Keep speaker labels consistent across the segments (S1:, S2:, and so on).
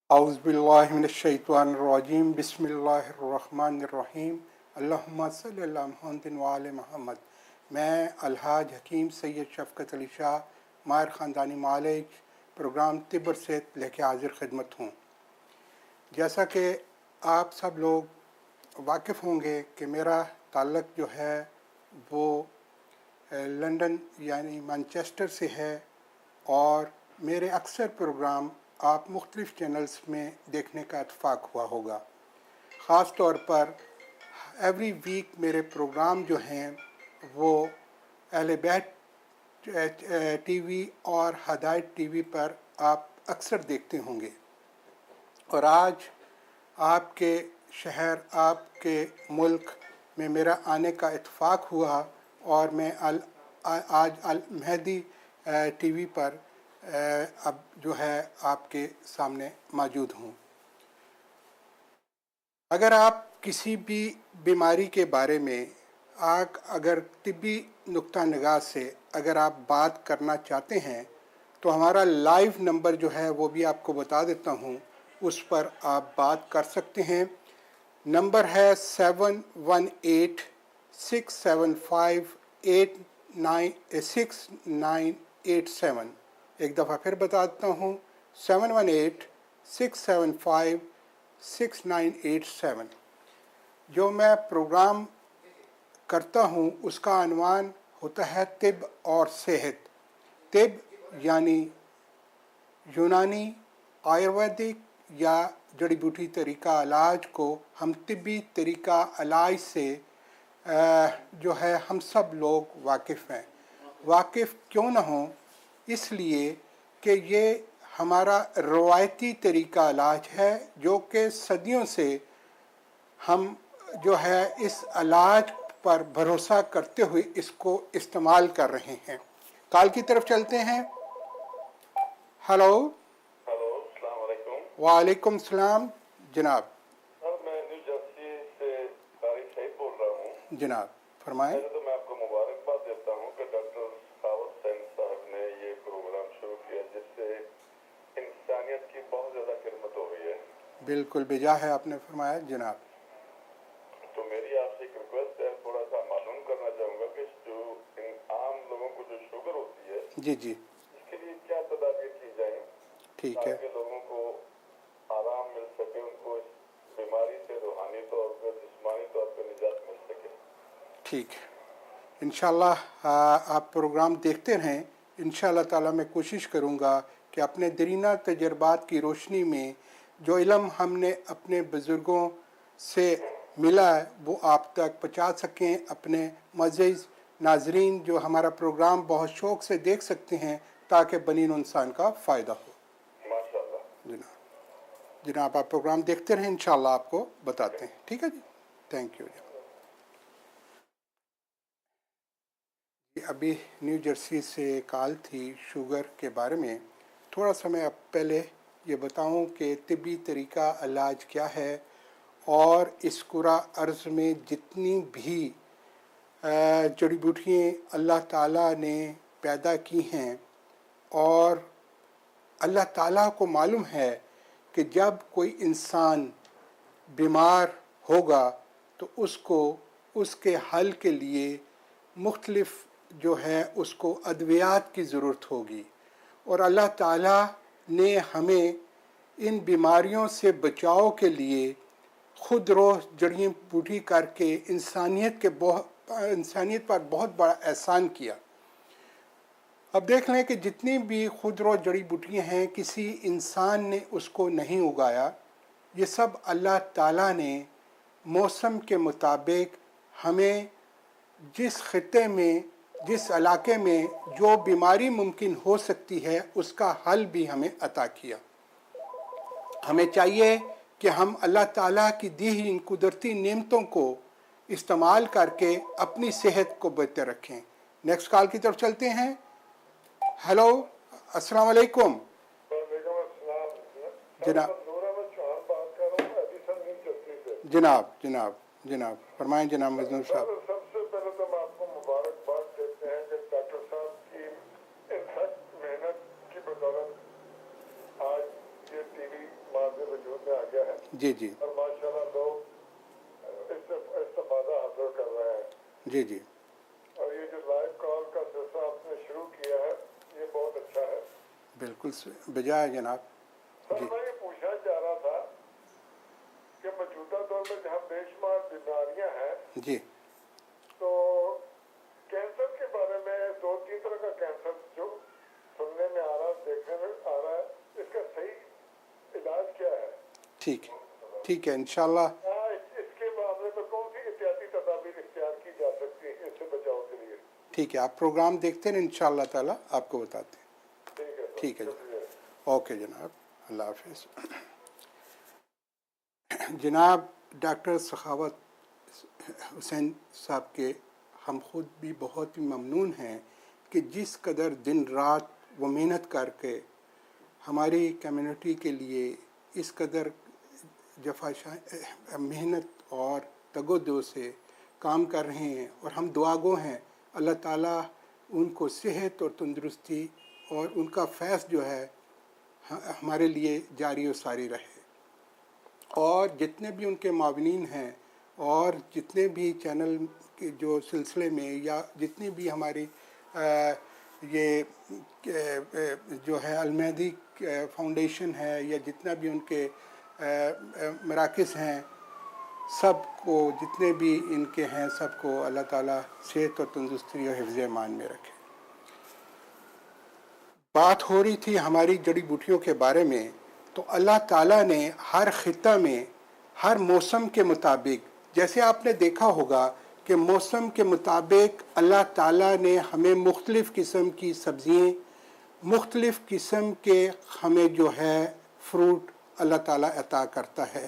S1: औज़ुबिल्लाहिमिनश्शैतानिर्रजीम बिस्मिल्लाहिर्रहमानिर्रहीम अल्लाहुम्मा सल्लि अला मुहम्मदिन व आले मोहम्मद। मैं अलहाज हकीम सैयद शफ़क़त अली शाह माहिर ख़ानदानी मालिक प्रोग्राम तिब्बर से लेके हाजिर खिदमत हूँ। जैसा कि आप सब लोग वाकिफ़ होंगे कि मेरा ताल्लुक़ जो है वो लंदन यानी मैनचेस्टर से है और मेरे अक्सर प्रोग्राम आप मुख्तलिफ़ चैनल्स में देखने का इत्तेफाक हुआ होगा। ख़ास तौर पर एवरी वीक मेरे प्रोग्राम जो हैं वो अहले बैत टीवी और हदायत टीवी पर आप अक्सर देखते होंगे। और आज आपके शहर आपके मुल्क में मेरा आने का इत्तेफाक हुआ और मैं आज अल मेहदी टीवी पर अब जो है आपके सामने मौजूद हूँ। अगर आप किसी भी बीमारी के बारे में अगर तिब्बी नुक्ता निगाह से अगर आप बात करना चाहते हैं तो हमारा लाइव नंबर जो है वो भी आपको बता देता हूँ, उस पर आप बात कर सकते हैं। नंबर है 718-675-6987। एक दफ़ा फिर बता देता हूँ, 718-675-6987। जो मैं प्रोग्राम करता हूँ उसका अनवान होता है तिब और सेहत। तिब यानी यूनानी आयुर्वेदिक या जड़ी बूटी तरीका इलाज को हम तिब्बी तरीका इलाज से जो है हम सब लोग वाकिफ़ हैं। वाकिफ़ क्यों ना हों, इसलिए कि ये हमारा रवायती तरीका इलाज है जो कि सदियों से हम जो है इस इलाज पर भरोसा करते हुए इसको इस्तेमाल कर रहे हैं। कॉल की तरफ चलते हैं। हेलो
S2: अस्सलाम वालेकुम।
S1: वालेकुम सलाम जनाब।
S2: सर मैं न्यू जर्सी से तारिक सईद बोल रहा हूँ।
S1: जनाब फरमाएं।
S2: पहले तो मैं आपको मुबारकबाद देता हूँ कि डॉक्टर खावत सैन साहब ने ये प्रोग्राम शुरू किया जिससे इंसानियत की बहुत ज़्यादा खिदमत हो रही है।
S1: बिल्कुल बेजा है आपने फरमाया जनाब।
S2: तो मेरी आपसे एक रिक्वेस्ट है, थोड़ा सा मालूम करना चाहूँगा कि जो आम लोगों को जो शुगर होती है
S1: जी जी
S2: इसके लिए क्या तदाबीर की जाए
S1: ठीक है।
S2: ताकि लोगों को आराम मिल सके, उनको इस बीमारी से रूहानी तौर पर जिस्मानी तौर पर निजात मिल सके।
S1: ठीक है, इंशाअल्लाह आप प्रोग्राम देखते रहें। इंशाअल्लाह ताला मैं कोशिश करूँगा कि अपने दरीना तजर्बात की रोशनी में जो इल्म हमने अपने बुज़ुर्गों से मिला है वो आप तक पहुँचा सकें। अपने मज़ीज़ नाजरीन जो हमारा प्रोग्राम बहुत शौक़ से देख सकते हैं ताकि बनीन इंसान का फ़ायदा हो।
S2: माशाअल्लाह।
S1: जनाब आप प्रोग्राम देखते रहें, इंशाअल्लाह आपको बताते हैं। ठीक है जी, थैंक यू। अभी न्यू जर्सी से कॉल थी शुगर के बारे में। थोड़ा सा मैं अब पहले ये बताऊं कि तिब्बी तरीका इलाज क्या है और इस कुरा अर्ज़ में जितनी भी जड़ी बूटियाँ अल्लाह ताला ने पैदा की हैं और अल्लाह ताला को मालूम है कि जब कोई इंसान बीमार होगा तो उसको उसके हल के लिए मुख्तलिफ़ जो है उसको अद्वियात की ज़रूरत होगी। और अल्लाह ताला ने हमें इन बीमारियों से बचाव के लिए खुद रोह जड़ी बूटी करके इंसानियत पर बहुत बड़ा एहसान किया। अब देख लें कि जितनी भी खुदरो जड़ी बूटियाँ हैं किसी इंसान ने उसको नहीं उगाया। ये सब अल्लाह ताला ने मौसम के मुताबिक हमें जिस खित्ते में जिस इलाके में जो बीमारी मुमकिन हो सकती है उसका हल भी हमें अता किया। हमें चाहिए कि हम अल्लाह ताला की दी हुई इन कुदरती नेमतों को इस्तेमाल करके अपनी सेहत को बेहतर रखें। नेक्स्ट कॉल की तरफ चलते हैं। हेलो अस्सलाम वालेकुम। जनाब जनाब जनाब जनाब फरमाएं जनाब मजनूर साहब।
S2: सबसे पहले तो हम आपको मुबारकबाद देते हैं कि डॉक्टर साहब की सख्त मेहनत की बदौलत आज ये टीवी माजिर
S1: जी जी
S2: اور ماشاءاللہ لوگ اس سے استفادہ حاصل کر رہے ہیں.
S1: جی جی
S2: اور یہ جو لائیو کال کا سلسلہ آپ نے شروع کیا ہے یہ بہت اچھا ہے.
S1: بالکل بجائے جناب.
S2: سر
S1: جی
S2: میں یہ پوچھنا چاہ رہا تھا کہ موجودہ دور میں جہاں بے شمار بیماریاں ہیں
S1: جی
S2: تو کینسر کے بارے میں 2-3 طرح کا کینسر جو سننے میں آ رہا دیکھنے میں آ رہا ہے, اس کا صحیح علاج کیا ہے؟
S1: ٹھیک ہے انشاءاللہ.
S2: اس کے معاملے میں کون سی احتیاطی تدابیر اختیار کی جا سکتی ہیں اس سے بچاؤ کے لیے؟
S1: ٹھیک ہے, آپ پروگرام دیکھتے ہیں انشاءاللہ تعالیٰ آپ کو بتاتے ہیں.
S2: ٹھیک ہے سر,
S1: ٹھیک ہے جناب.
S2: شکریہ.
S1: اوکے جناب, اللہ حافظ. جناب ڈاکٹر سخاوت حسین صاحب کے ہم خود بھی بہت ہی ممنون ہیں کہ جس قدر دن رات وہ محنت کر کے ہماری کمیونٹی کے لیے اس قدر محنت اور تگ و دو سے کام کر رہے ہیں, اور ہم دعا گو ہیں اللہ تعالیٰ ان کو صحت اور تندرستی اور ان کا فیض جو ہے ہمارے لیے جاری و ساری رہے. اور جتنے بھی ان کے معاونین ہیں اور جتنے بھی چینل کے جو سلسلے میں یا جتنی بھی ہماری یہ جو ہے المہدی فاؤنڈیشن ہے یا جتنا بھی ان کے مراکز ہیں, سب کو جتنے بھی ان کے ہیں سب کو اللہ تعالیٰ صحت اور تندرستی اور حفظ ایمان میں رکھے. بات ہو رہی تھی ہماری جڑی بوٹیوں کے بارے میں, تو اللہ تعالیٰ نے ہر خطہ میں ہر موسم کے مطابق, جیسے آپ نے دیکھا ہوگا کہ موسم کے مطابق اللہ تعالیٰ نے ہمیں مختلف قسم کی سبزیاں, مختلف قسم کے ہمیں جو ہے فروٹ اللہ تعالیٰ عطا کرتا ہے.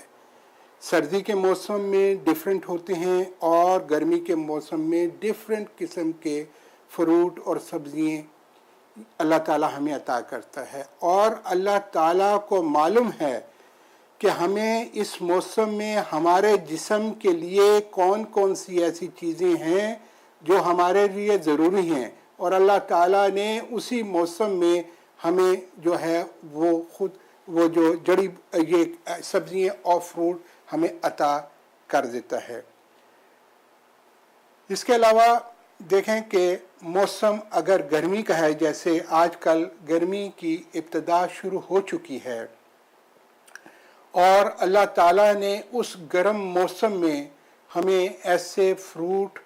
S1: سردی کے موسم میں ڈیفرنٹ ہوتے ہیں اور گرمی کے موسم میں ڈیفرنٹ قسم کے فروٹ اور سبزیاں اللہ تعالیٰ ہمیں عطا کرتا ہے. اور اللہ تعالیٰ کو معلوم ہے کہ ہمیں اس موسم میں ہمارے جسم کے لیے کون کون سی ایسی چیزیں ہیں جو ہمارے لیے ضروری ہیں, اور اللہ تعالیٰ نے اسی موسم میں ہمیں جو ہے وہ جو جڑی یہ سبزیاں اور فروٹ ہمیں عطا کر دیتا ہے. اس کے علاوہ دیکھیں کہ موسم اگر گرمی کا ہے, جیسے آج کل گرمی کی ابتدا شروع ہو چکی ہے, اور اللہ تعالیٰ نے اس گرم موسم میں ہمیں ایسے فروٹ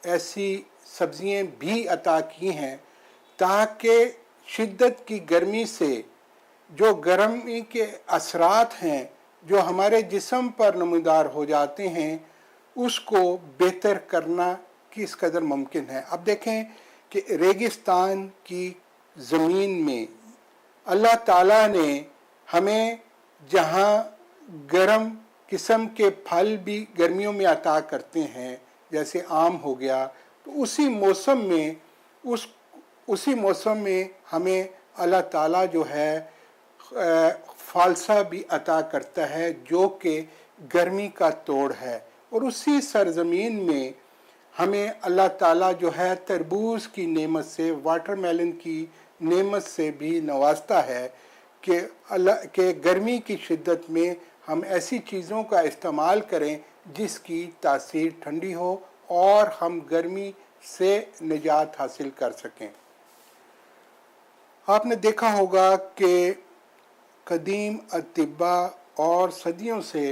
S1: ایسی سبزیاں بھی عطا کی ہیں تاکہ شدت کی گرمی سے جو گرمی کے اثرات ہیں جو ہمارے جسم پر نمودار ہو جاتے ہیں اس کو بہتر کرنا کس قدر ممکن ہے. اب دیکھیں کہ ریگستان کی زمین میں اللہ تعالیٰ نے ہمیں جہاں گرم قسم کے پھل بھی گرمیوں میں عطا کرتے ہیں جیسے آم ہو گیا, تو اسی موسم میں ہمیں اللہ تعالیٰ جو ہے فالسا بھی عطا کرتا ہے جو کہ گرمی کا توڑ ہے. اور اسی سرزمین میں ہمیں اللہ تعالیٰ جو ہے تربوز کی نعمت سے, واٹر میلن کی نعمت سے بھی نوازتا ہے کہ گرمی کی شدت میں ہم ایسی چیزوں کا استعمال کریں جس کی تاثیر ٹھنڈی ہو اور ہم گرمی سے نجات حاصل کر سکیں. آپ نے دیکھا ہوگا کہ قدیم اطباء اور صدیوں سے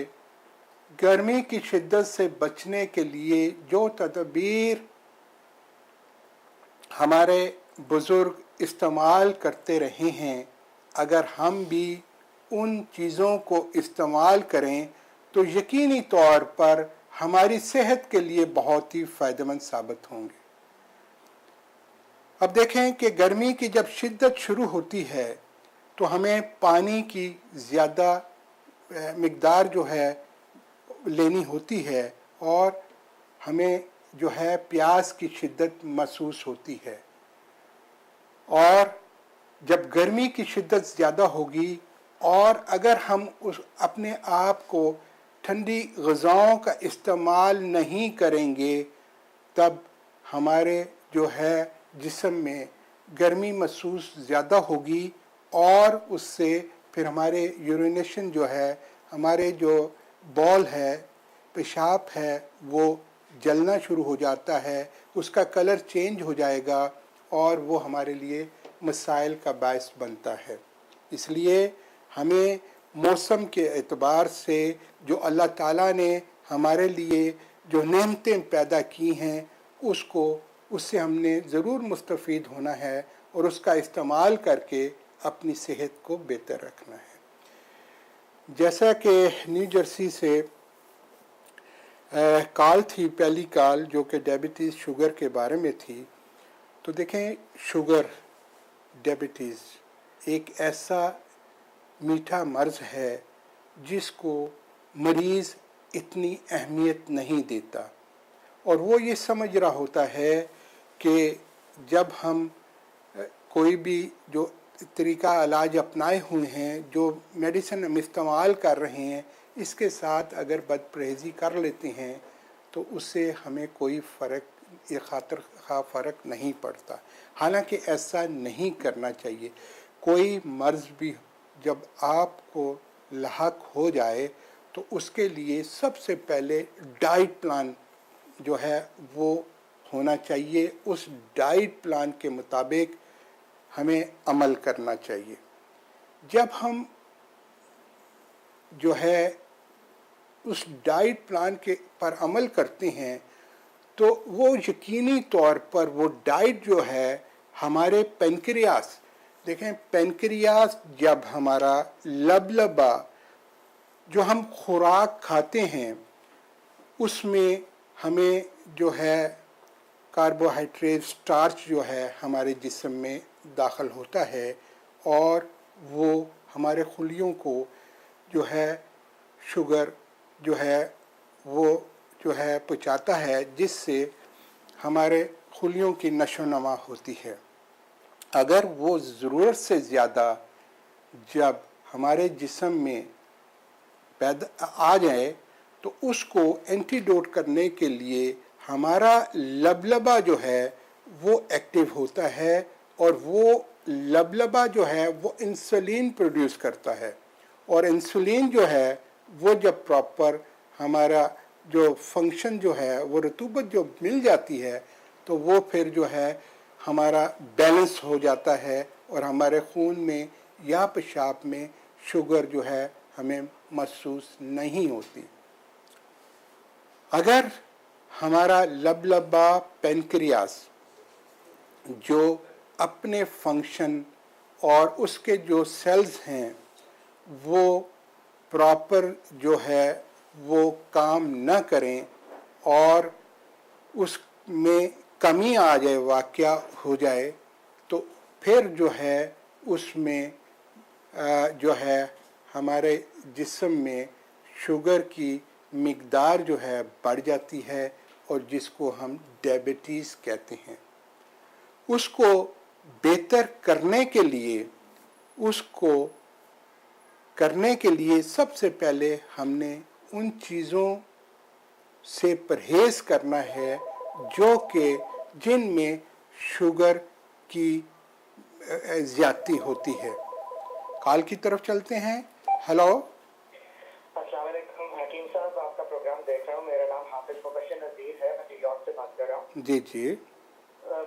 S1: گرمی کی شدت سے بچنے کے لیے جو تدابیر ہمارے بزرگ استعمال کرتے رہے ہیں, اگر ہم بھی ان چیزوں کو استعمال کریں تو یقینی طور پر ہماری صحت کے لیے بہت ہی فائدہ مند ثابت ہوں گے. اب دیکھیں کہ گرمی کی جب شدت شروع ہوتی ہے تو ہمیں پانی کی زیادہ مقدار جو ہے لینی ہوتی ہے اور ہمیں جو ہے پیاس کی شدت محسوس ہوتی ہے. اور جب گرمی کی شدت زیادہ ہوگی اور اگر ہم اپنے آپ کو ٹھنڈی غذاؤں کا استعمال نہیں کریں گے تب ہمارے جو ہے جسم میں گرمی محسوس زیادہ ہوگی اور اس سے پھر ہمارے یورینیشن جو ہے हमारे जो बॉल है, पेशाब है, वो जलना शुरू हो जाता है, उसका कलर चेंज हो जाएगा और वो हमारे लिए मसाइल का बायस बनता है। इसलिए हमें मौसम के एतबार से जो अल्लाह ताला ने हमारे लिए जो नेमतें पैदा की हैं उससे हमने ज़रूर मुस्तफ़ीद होना है और उसका इस्तेमाल करके अपनी सेहत को बेहतर रखना है। जैसा कि न्यू जर्सी से कॉल थी, पहली कॉल जो कि डायबिटीज़ शुगर के बारे में थी, तो देखें शुगर डायबिटीज़ एक ऐसा मीठा मर्ज़ है जिसको मरीज़ इतनी अहमियत नहीं देता और वो ये समझ रहा होता है कि जब हम कोई भी जो तरीका इलाज अपनाए हुए हैं, जो मेडिसिन हम इस्तेमाल कर रहे हैं, इसके साथ अगर बदपरहेज़ी कर लेते हैं तो उससे हमें कोई फ़र्क खातिर खा फ़र्क नहीं पड़ता। हालांकि ऐसा नहीं करना चाहिए। कोई मर्ज़ भी जब आपको लाहक हो जाए तो उसके लिए सबसे पहले डाइट प्लान जो है वो होना चाहिए। उस डाइट प्लान के मुताबिक हमें अमल करना चाहिए। जब हम जो है उस डाइट प्लान के पर अमल करते हैं तो वो यकीनी तौर पर वो डाइट जो है हमारे पेनक्रियास, देखें पेनक्रियास जब हमारा लबलबा जो हम खुराक खाते हैं उसमें हमें जो है कार्बोहाइड्रेट स्टार्च जो है हमारे जिस्म में दाखिल होता है और वो हमारे खुलियों को जो है शुगर जो है वो जो है पहुँचाता है, जिससे हमारे खुलियों की नशोनुमा होती है। अगर वो ज़रूरत से ज़्यादा जब हमारे जिस्म में पैदा आ जाए तो उसको एंटीडोट करने के लिए हमारा लबलबा जो है वो एक्टिव होता है और वो लबलबा जो है वो इंसुलिन प्रोड्यूस करता है और इंसुलिन जो है वो जब प्रॉपर हमारा जो फंक्शन जो है वो रतूबत जो मिल जाती है तो वो फिर जो है हमारा बैलेंस हो जाता है और हमारे खून में या पेशाब में शुगर जो है हमें महसूस नहीं होती। अगर हमारा लबलबा पेनक्रियास जो अपने फंक्शन और उसके जो सेल्स हैं वो प्रॉपर जो है वो काम न करें और उसमें कमी आ जाए, वाक़या हो जाए, तो फिर जो है उसमें जो है हमारे जिस्म में शुगर की मिक़दार जो है बढ़ जाती है और जिसको हम डायबिटीज़ कहते हैं। उसको बेहतर करने के लिए सबसे पहले हमने उन चीज़ों से परहेज़ करना है जो कि जिनमें शुगर की ज़्यादती होती है। कॉल की तरफ चलते हैं। हेलो,
S3: अस्सलाम वालेकुम हकीम साहब, आपका प्रोग्राम देख रहा हूँ। मेरा नाम हाफिज मुबशर नज़ीर है, मैं न्यूयॉर्क से बात कर रहा हूँ।
S1: जी जी।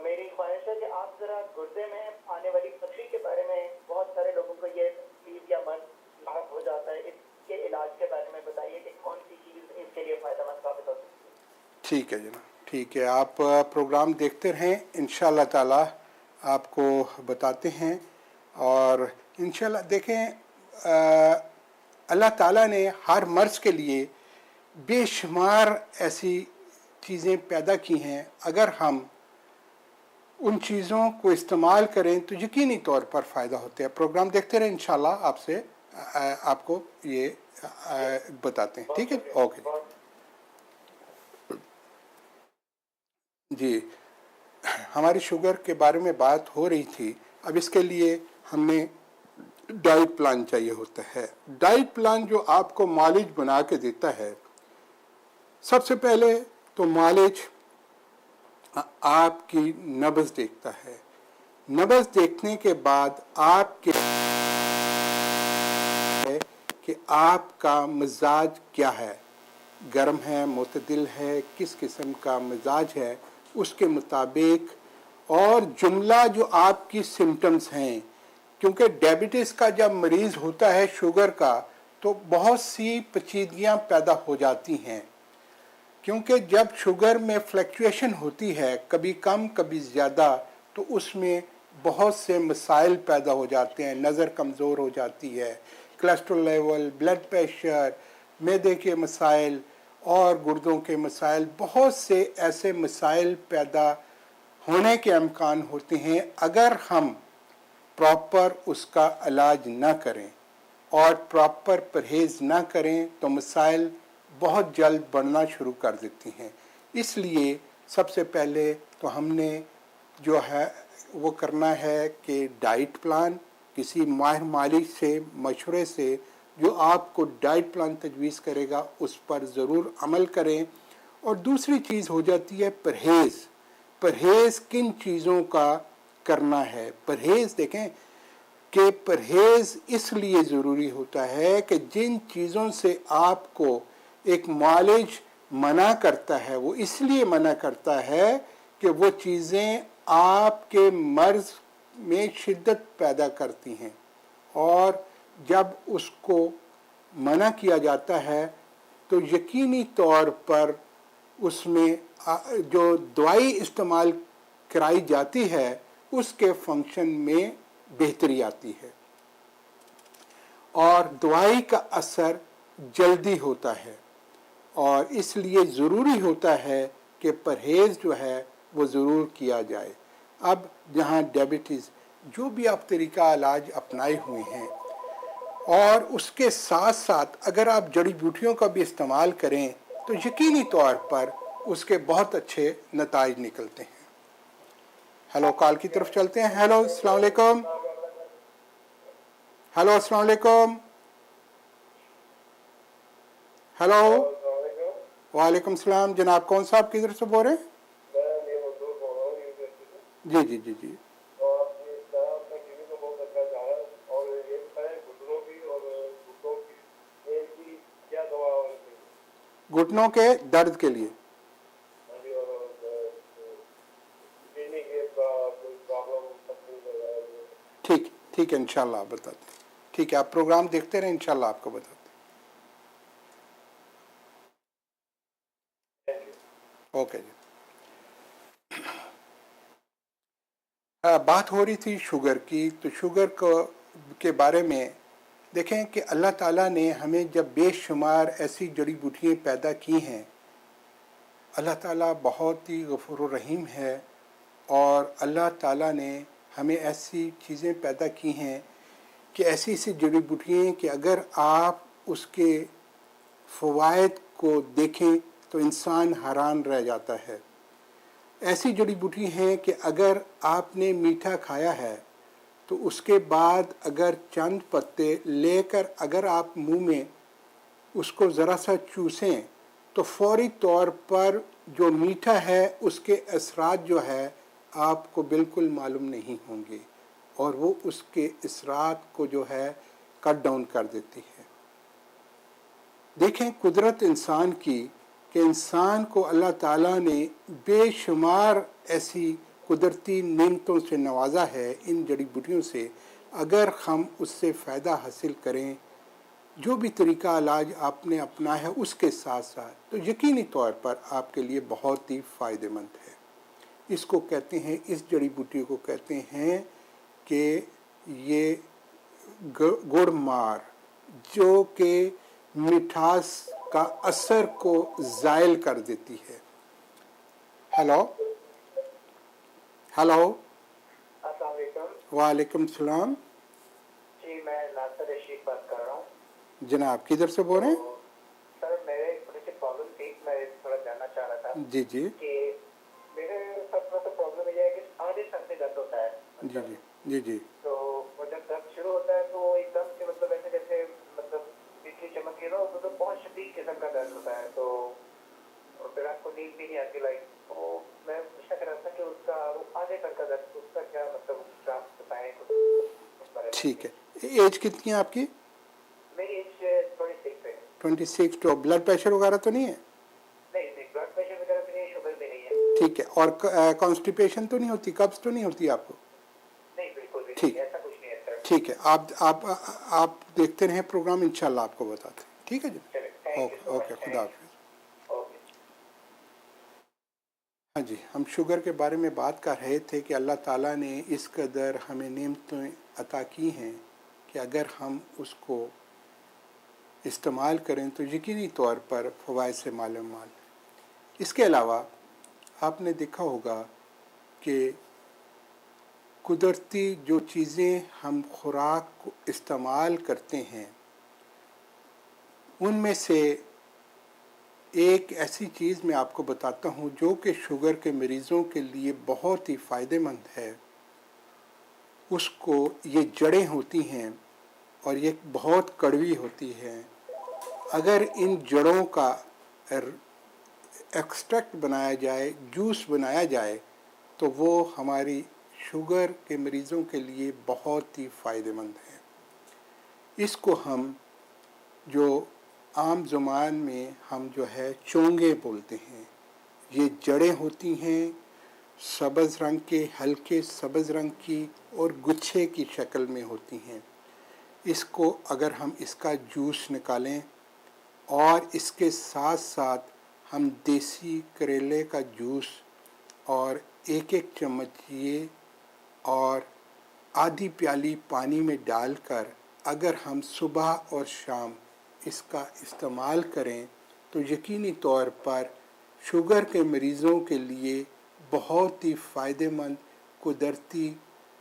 S3: मेरी ख्वाहिश है कि आप ज़रा गुर्दे में आने वाली पथरी के बारे में, बहुत सारे लोगों को ये तकलीफ या मर्ज लाक हो जाता है, इसके इलाज के बारे में बताइए कि कौन सी चीज़ इसके लिए फ़ायदेमंद साबित हो सकती है।
S1: ठीक है जनाब, ठीक है। आप प्रोग्राम देखते रहें, इंशाअल्लाह ताला आपको बताते हैं। और इंशाअल्लाह देखें अल्लाह ताला ने हर मर्ज़ के लिए बेशुमार ऐसी चीज़ें पैदा की हैं। अगर हम उन चीज़ों को इस्तेमाल करें तो यकीनी तौर पर फ़ायदा होता है। प्रोग्राम देखते रहें, इंशाअल्लाह आपसे आपको ये बताते हैं। ठीक है, ओके जी। हमारी शुगर के बारे में बात हो रही थी। अब इसके लिए हमने डाइट प्लान चाहिए होता है। डाइट प्लान जो आपको मालिज बना के देता है, सबसे पहले तो मालिज आपकी नब्ज़ देखता है। नब्ज़ देखने के बाद आपके کہ آپ کا مزاج کیا ہے، گرم ہے، معتدل ہے، کس قسم کا مزاج ہے، اس کے مطابق، اور جملہ جو آپ کی سمٹمز ہیں، کیونکہ ڈائبٹیز کا جب مریض ہوتا ہے شوگر کا تو بہت سی پیچیدگیاں پیدا ہو جاتی ہیں، کیونکہ جب شوگر میں فلیکچویشن ہوتی ہے، کبھی کم کبھی زیادہ، تو اس میں بہت سے مسائل پیدا ہو جاتے ہیں، نظر کمزور ہو جاتی ہے، کولیسٹرول لیول، بلڈ پریشر، معدے کے مسائل اور گردوں کے مسائل، بہت سے ایسے مسائل پیدا ہونے کے امکان ہوتے ہیں اگر ہم پراپر اس کا علاج نہ کریں اور پراپر پرہیز نہ کریں تو مسائل بہت جلد بڑھنا شروع کر دیتی ہیں۔ اس لیے سب سے پہلے تو ہم نے جو ہے وہ کرنا ہے کہ ڈائٹ پلان، کسی ماہر مالک سے مشورے سے جو آپ کو ڈائٹ پلان تجویز کرے گا اس پر ضرور عمل کریں۔ اور دوسری چیز ہو جاتی ہے پرہیز۔ پرہیز کن چیزوں کا کرنا ہے؟ پرہیز دیکھیں کہ پرہیز اس لیے ضروری ہوتا ہے کہ جن چیزوں سے آپ کو ایک معالج منع کرتا ہے، وہ اس لیے منع کرتا ہے کہ وہ چیزیں آپ کے مرض میں شدت پیدا کرتی ہیں، اور جب اس کو منع کیا جاتا ہے تو یقینی طور پر اس میں جو دوائی استعمال کرائی جاتی ہے اس کے فنکشن میں بہتری آتی ہے، اور دوائی کا اثر جلدی ہوتا ہے، اور اس لیے ضروری ہوتا ہے کہ پرہیز جو ہے وہ ضرور کیا جائے۔ اب جہاں ڈائبٹیز جو بھی آپ طریقہ علاج اپنائے ہوئے ہیں، اور اس کے ساتھ ساتھ اگر آپ جڑی بوٹیوں کا بھی استعمال کریں تو یقینی طور پر اس کے بہت اچھے نتائج نکلتے ہیں۔ ہیلو، کال کی طرف چلتے ہیں۔ ہیلو، السلام علیکم۔ ہیلو، السلام علیکم۔ ہیلو، وعلیکم السلام جناب، کون صاحب کدھر سے بول رہے ہیں؟ جی جی جی جی گھٹنوں کے درد کے لیے ٹھیک ٹھیک ہے، انشاءاللہ آپ بتاتے ہیں۔ ٹھیک ہے، آپ پروگرام دیکھتے رہیں، انشاءاللہ آپ کو بتاتے ہیں۔ اوکے جی۔ بات ہو رہی تھی شوگر کی، تو شوگر کے بارے میں دیکھیں کہ اللہ تعالیٰ نے ہمیں جب بے شمار ایسی جڑی بوٹیاں پیدا کی ہیں، اللہ تعالیٰ بہت ہی غفور الرحیم ہے، اور اللہ تعالیٰ نے ہمیں ایسی چیزیں پیدا کی ہیں کہ ایسی ایسی جڑی بوٹیاں کہ اگر آپ اس کے فوائد کو دیکھیں تو انسان حیران رہ جاتا ہے۔ ایسی جڑی بوٹی ہیں کہ اگر آپ نے میٹھا کھایا ہے تو اس کے بعد اگر چند پتے لے کر اگر آپ منہ میں اس کو ذرا سا چوسیں تو فوری طور پر جو میٹھا ہے اس کے اثرات جو ہے آپ کو بالکل معلوم نہیں ہوں گے، اور وہ اس کے اثرات کو جو ہے کٹ ڈاؤن کر دیتی ہے۔ دیکھیں قدرت انسان کی کہ انسان کو اللہ تعالیٰ نے بے شمار ایسی قدرتی نعمتوں سے نوازا ہے، ان جڑی بوٹیوں سے، اگر ہم اس سے فائدہ حاصل کریں، جو بھی طریقہ علاج آپ نے اپنا ہے اس کے ساتھ ساتھ، تو یقینی طور پر آپ کے لیے بہت ہی فائدہ مند ہے۔ اس کو کہتے ہیں، اس جڑی بوٹی کو کہتے ہیں کہ یہ گڑ مار، جو کہ مٹھاس کا اثر کو زائل کر دیتی ہے۔ ہیلو ہیلو،
S3: السلام علیکم۔
S1: وعلیکم السلام
S3: جی، میں ناصر رشید بات کر رہا ہوں۔
S1: جناب، کدھر سے بول رہے ہیں؟
S3: سر میرے تھوڑی سی پرابلم تھی، میں تھوڑا جاننا چاہ رہا تھا
S1: جی جی
S3: کہ میرے ساتھ تھوڑا سا پرابلم یہ ہے کہ آدھے سر سے درد ہوتا ہے۔
S1: جی جی جی جی
S3: تو وہ جب درد شروع ہوتا ہے تو ایک دم سے مطلب ایسے جیسے مطلب بجلی چمک کے مطلب بہت شدید قسم کا درد ہوتا ہے، تو پھر آپ کو نیند بھی نہیں آتی لائک، تو میں پوچھنا کر رہا تھا کہ اس کا وہ آدھے سر کا درد، اس کا کیا مطلب آپ بتائیں کچھ اس بارے میں۔
S1: ٹھیک ہے، ایج کتنی ہے آپ کی؟
S3: میری ایج
S1: 26 तो ब्लड प्रेशर वगैरह तो नहीं है?
S3: नहीं, ब्लड प्रेशर वगैरह भी नहीं, शुगर भी नहीं है।
S1: ठीक है। और कॉन्स्टिपेशन तो नहीं होती, कब्ज तो नहीं होती आपको?
S3: नहीं, बिल्कुल भी
S1: ठीक।
S3: नहीं, ऐसा कुछ नहीं है सर।
S1: ठीक है, आप देखते रहें प्रोग्राम, इंशाल्लाह आपको बताते हैं। ठीक है जी,
S3: चलिए, thank you
S1: okay
S3: so
S1: okay,
S3: much.
S1: खुदा हाफिज़।
S3: ओके।
S1: हाँ जी, हम शुगर के बारे में बात कर रहे थे कि अल्लाह ताला ने इस कदर हमें नेमतें अता की हैं कि अगर हम उसको इस्तेमाल करें तो यकीनी तौर पर फ़वाइद से मालूमाल। इसके अलावा आपने देखा होगा कि कुदरती जो चीज़ें हम खुराक को इस्तेमाल करते हैं उनमें से एक ऐसी चीज़ मैं आपको बताता हूँ जो कि शुगर के मरीज़ों के लिए बहुत ही फ़ायदेमंद है। उसको ये जड़ें होती हैं और ये बहुत कड़वी होती हैं। अगर इन जड़ों का एक्सट्रैक्ट बनाया जाए, जूस बनाया जाए, तो वो हमारी शुगर के मरीज़ों के लिए बहुत ही फ़ायदेमंद है। इसको हम जो आम ज़ुबान में हम जो है चोंगे बोलते हैं। ये जड़ें होती हैं सब्ज़ रंग के, हल्के सब्ज़ रंग की और गुच्छे की शक्ल में होती हैं। इसको अगर हम इसका जूस निकालें और इसके साथ साथ हम देसी करेले का जूस और एक एक चम्मच ये और आधी प्याली पानी में डालकर अगर हम सुबह और शाम इसका इस्तेमाल करें तो यकीनी तौर पर शुगर के मरीज़ों के लिए बहुत ही फ़ायदेमंद कुदरती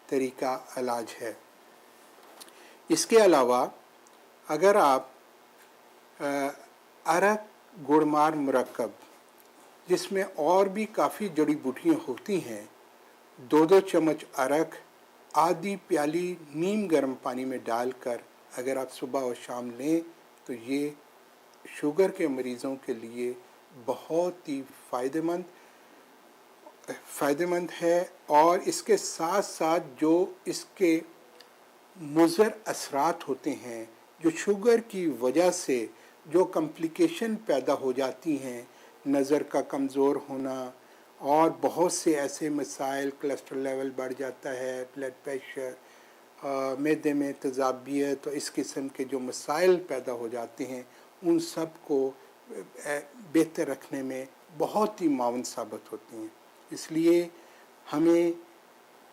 S1: तरीका इलाज है। इसके अलावा अगर आप अरक गुड़मार मुरक्कब, जिसमें और भी काफ़ी जड़ी बूटियाँ होती हैं, 2-2 चम्मच अरक आधी प्याली नीम गर्म पानी में डालकर अगर आप सुबह और शाम लें तो ये शुगर के मरीज़ों के लिए बहुत ही फ़ायदेमंद है। और इसके साथ साथ जो इसके मुज़र असरात होते हैं, जो शुगर की वजह से जो कॉम्प्लिकेशन पैदा हो जाती हैं, नज़र का कमज़ोर होना और बहुत से ऐसे मसाइल, कोलेस्ट्रॉल लेवल बढ़ जाता है, ब्लड प्रेशर, मैदे में तेज़ाबियत, तो इस किस्म के जो मसाइल पैदा हो जाते हैं उन सब को बेहतर रखने में बहुत ही मावन साबित होती हैं। इसलिए हमें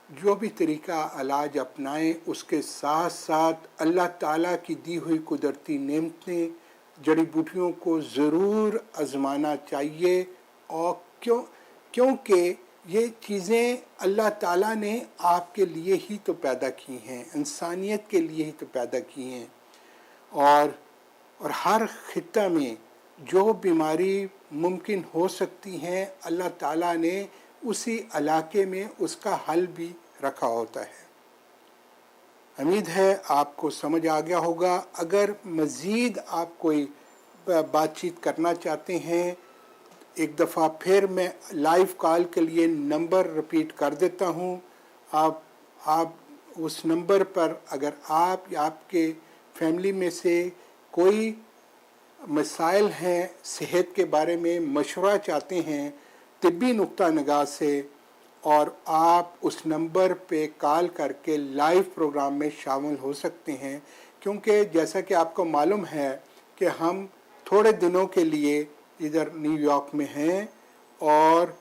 S1: जो भी तरीका इलाज अपनाएं उसके साथ साथ अल्लाह ताला की दी हुई कुदरती नेमतें, जड़ी बूटियों को ज़रूर आज़माना चाहिए। और क्योंकि ये चीज़ें अल्लाह ताला ने आपके लिए ही तो पैदा की हैं, इंसानियत के लिए ही तो पैदा की हैं। और हर खित्ता में जो बीमारी मुमकिन हो सकती हैं अल्लाह ताला ने उसी इलाके में उसका हल भी रखा होता है। उम्मीद है आपको समझ आ गया होगा। अगर मज़ीद आप कोई बातचीत करना चाहते हैं, एक दफ़ा फिर मैं लाइव कॉल के लिए नंबर रिपीट कर देता हूँ। आप उस नंबर पर अगर आप या आपके फैमिली में से कोई मसाइल हैं, सेहत के बारे में मशवरा चाहते हैं तिब्बी नुक्ता निगाह से, और आप उस नंबर पे कॉल करके लाइव प्रोग्राम में शामिल हो सकते हैं। क्योंकि जैसा कि आपको मालूम है कि हम थोड़े दिनों के लिए इधर न्यूयॉर्क में हैं, और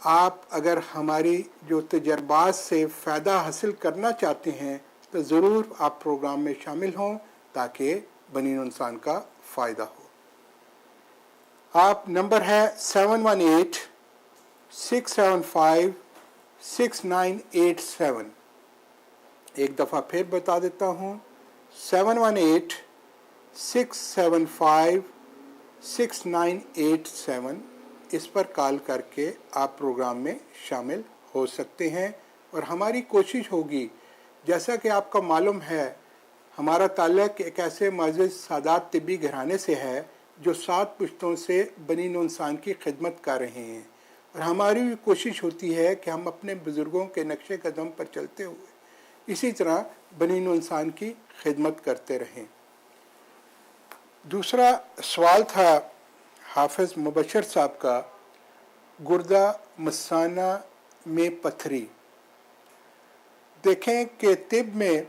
S1: आप अगर हमारी जो तजर्बात से फ़ायदा हासिल करना चाहते हैं तो ज़रूर आप प्रोग्राम में शामिल हों ताकि बनी इंसान का फ़ायदा हो। आप नंबर है 718-675-6987। एक दफ़ा फिर बता देता हूँ, 718-675-6987। इस पर कॉल करके आप प्रोग्राम में शामिल हो सकते हैं। और हमारी कोशिश होगी, जैसा कि आपका मालूम है हमारा ताल्लुक़ एक ऐसे मुअज़्ज़ज़ सादात तिब्बी घराने से है जो 7 पुश्तों से बनी नौ इंसान की खिदमत कर रहे हैं। और हमारी भी कोशिश होती है कि हम अपने बुज़ुर्गों के नक्शे कदम पर चलते हुए इसी तरह बनी नौ इंसान की खिदमत करते रहें। दूसरा सवाल था हाफिज़ मुबशर साहब का, गुर्दा मसाना में पथरी। देखें कि तिब में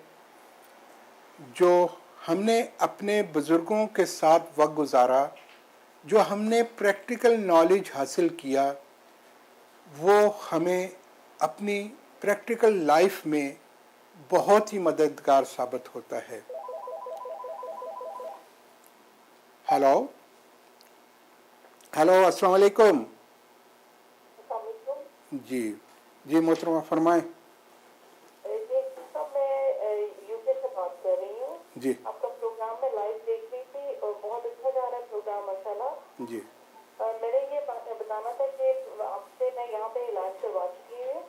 S1: जो हमने अपने बुज़ुर्गों के साथ वक्त गुजारा, जो हमने प्रैक्टिकल नॉलेज हासिल किया, वो हमें अपनी प्रैक्टिकल लाइफ में बहुत ही मददगार साबित होता है। हेलो हेलो, अस्सलाम वालेकुम। जी जी मोहतरमा फरमाएं।
S4: यूके से बात कर रही हूँ
S1: जी
S4: आपका प्रोग्राम में लाइव देख रही थी और बहुत अच्छा जा रहा है प्रोग्राम माशाल्लाह।
S1: जी
S4: मैंने ये बताना था कि आपसे मैं यहाँ पे इलाज करवा चुकी हूँ,